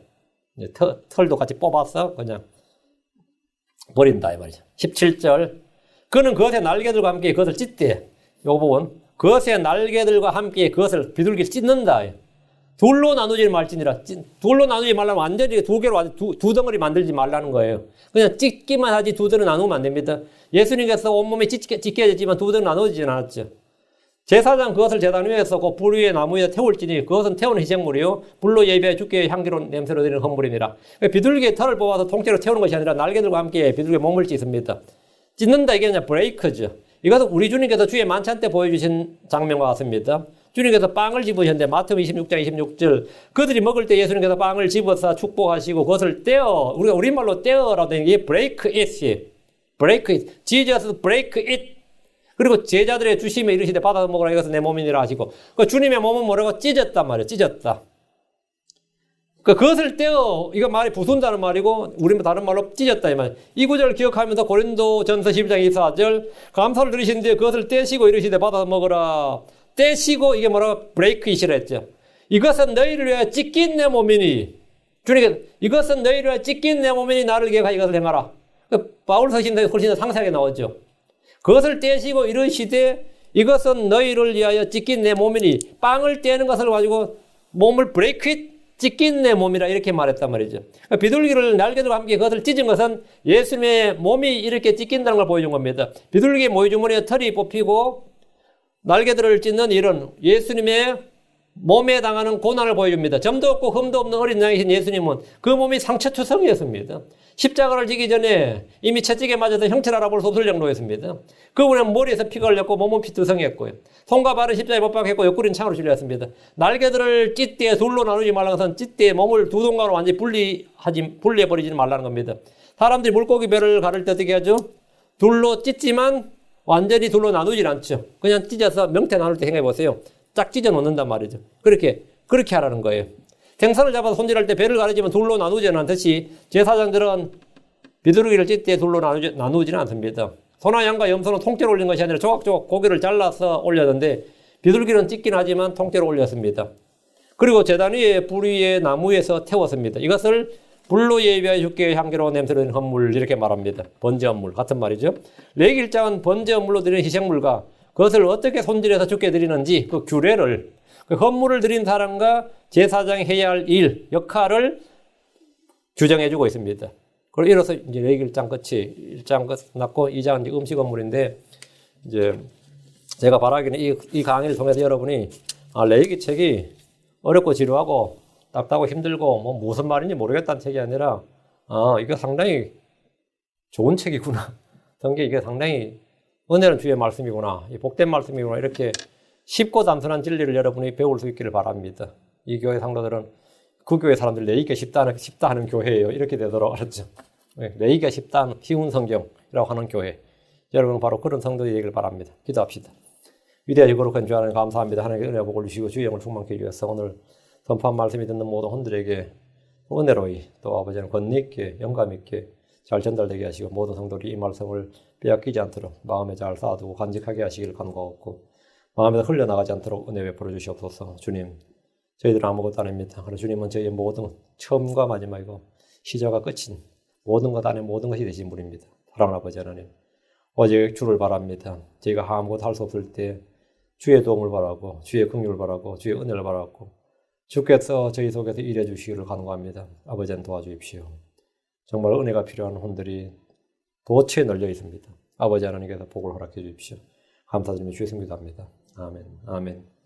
털도 같이 뽑아서 그냥 버린다 이 말이죠. 17절 그는 그것의 날개들과 함께 그것을 찢대. 요 부분 그것의 날개들과 함께 그것을 비둘기를 찢는다. 둘로 나누지 말지니라. 둘로 나누지 말라면 완전히 두 개로 두 덩어리 만들지 말라는 거예요. 그냥 찢기만 하지 두 덩어리 나누면 안 됩니다. 예수님께서 온몸이 찢겨졌지만 두 덩어리 나누지는 않았죠. 제사장 그것을 제단 위에서 그 불 위에 나무 위에 태울지니 그것은 태우는 희생물이요 불로 예비하여 주께 향기로운 냄새로 드리는 헌물이니라. 비둘기의 털을 뽑아서 통째로 태우는 것이 아니라 날개들과 함께 비둘기의 몸을 찢습니다. 찢는다 이게 그냥 브레이크죠. 이것은 우리 주님께서 주의 만찬 때 보여주신 장면과 같습니다. 주님께서 빵을 집으셨는데 마태복음 26장 26절 그들이 먹을 때 예수님께서 빵을 집어서 축복하시고 그것을 떼어 우리가 우리말로 떼어라고 하는 게 break it. break it. Jesus break it. 그리고 제자들의 주심에 이르시되 받아서 먹으라 이것은 내 몸이니라 하시고 그 주님의 몸은 뭐라고 찢었단 말이에요. 찢었다. 그것을 떼어 이거 말이 부순다는 말이고 우리 다른 말로 찢었다 이 말. 이 구절을 기억하면서 고린도전서 12장 24절 감사를 드리신 뒤에 그것을 떼시고 이르시되 받아서 먹으라. 떼시고 이게 뭐라고 브레이크 이시라 했죠. 이것은 너희를 위하여 찢긴 내 몸이니 주님께서 이것은 너희를 위하여 찢긴 내 몸이니 나를 기억하여 이것을 행하라. 바울 서신에 훨씬 더 상세하게 나오죠. 그것을 떼시고 이르시되 이것은 너희를 위하여 찢긴 내 몸이니 빵을 떼는 것을 가지고 몸을 브레이크 찢긴 내 몸이라 이렇게 말했단 말이죠. 비둘기를 날개들과 함께 그것을 찢은 것은 예수님의 몸이 이렇게 찢긴다는 걸 보여준 겁니다. 비둘기 모이 주머니에 털이 뽑히고 날개들을 찢는 일은 예수님의 몸에 당하는 고난을 보여줍니다. 점도 없고 흠도 없는 어린 양이신 예수님은 그 몸이 상처투성이었습니다. 십자가를 지기 전에 이미 채찍에 맞아서 형체를 알아볼 수 없을 정도였습니다. 그분은 머리에서 피가 흘렸고 몸은 피투성이었고요. 손과 발은 십자가에 못 박혔고 옆구리는 창으로 찔렸습니다. 날개들을 찢대에 둘로 나누지 말라는 것은 찢대에 몸을 두 동강으로 완전히 분리해버리지 말라는 겁니다. 사람들이 물고기 배를 가를 때 어떻게 하죠? 둘로 찢지만 완전히 둘로 나누질 않죠. 그냥 찢어서 명태 나눌 때 생각해보세요. 딱 찢어 놓는단 말이죠. 그렇게 하라는 거예요. 생선을 잡아서 손질할 때 배를 가르지만 둘로 나누지는 않듯이 제사장들은 비둘기를 찢을 때 둘로 나누지는 않습니다. 소나 양과 염소는 통째로 올린 것이 아니라 조각조각 고기를 잘라서 올렸는데 비둘기는 찢긴 하지만 통째로 올렸습니다. 그리고 제단 위에 불 위에 나무 위에서 태웠습니다. 이것을 불로 예비하여 주께 향기로운 냄새로 드리는 헌물 이렇게 말합니다. 번제 헌물 같은 말이죠. 레위 1장은 번제 헌물로 드리는 희생물과 그것을 어떻게 손질해서 주께 드리는지 그 규례를 그 헌물을 드린 사람과 제사장이 해야 할 일, 역할을 규정해 주고 있습니다. 그리고 이로써 이제 레위기 1장 끝이 1장 끝났고 2장은 이제 음식 업무인데 이제 제가 바라기는 이 강의를 통해서 여러분이 레위기 책이 어렵고 지루하고 답답하고 힘들고 뭐 무슨 말인지 모르겠다는 책이 아니라 이게 상당히 좋은 책이구나. 성경 이게 상당히 은혜는 주의 말씀이구나. 이 복된 말씀이구나. 이렇게 쉽고 단순한 진리를 여러분이 배울 수 있기를 바랍니다. 이 교회 상도들은 그 교회 사람들 레위기가 쉽다 하는 교회예요. 이렇게 되도록 알았죠. 레위기가 쉽다, 쉬운 성경이라고 하는 교회. 여러분은 바로 그런 성도들이 되기를 바랍니다. 기도합시다. 위대하시고 거룩한 주 하나님 감사합니다. 하나님께 은혜 복을 주시고 주의 영을 충만케 해주셔서 오늘 선포한 말씀이 듣는 모든 혼들에게 은혜로이 또 아버지는 권리 있게 영감 있게 잘 전달되게 하시고 모든 성도들이 이 말씀을 빼앗기지 않도록 마음에 잘 쌓아두고 간직하게 하시기를 간구하고 마음에서 흘려나가지 않도록 은혜 베풀어 주시옵소서. 주님, 저희들은 아무것도 아닙니다. 그러나 주님은 저희의 모든 처음과 마지막이고 시작과 끝인 모든 것 안에 모든 것이 되신 분입니다. 사랑하는 아버지 하나님, 오직 주를 바랍니다. 저희가 아무것도 할 수 없을 때 주의 도움을 바라고 주의 긍휼을 바라고 주의 은혜를 바라고 주께서 저희 속에서 일해 주시기를 간구합니다. 아버지는 도와주십시오. 정말 은혜가 필요한 혼들이 도처에 널려 있습니다. 아버지 하나님께서 복을 허락해 주십시오. 감사드리며 주의 승기도 합니다. 아멘. 아멘.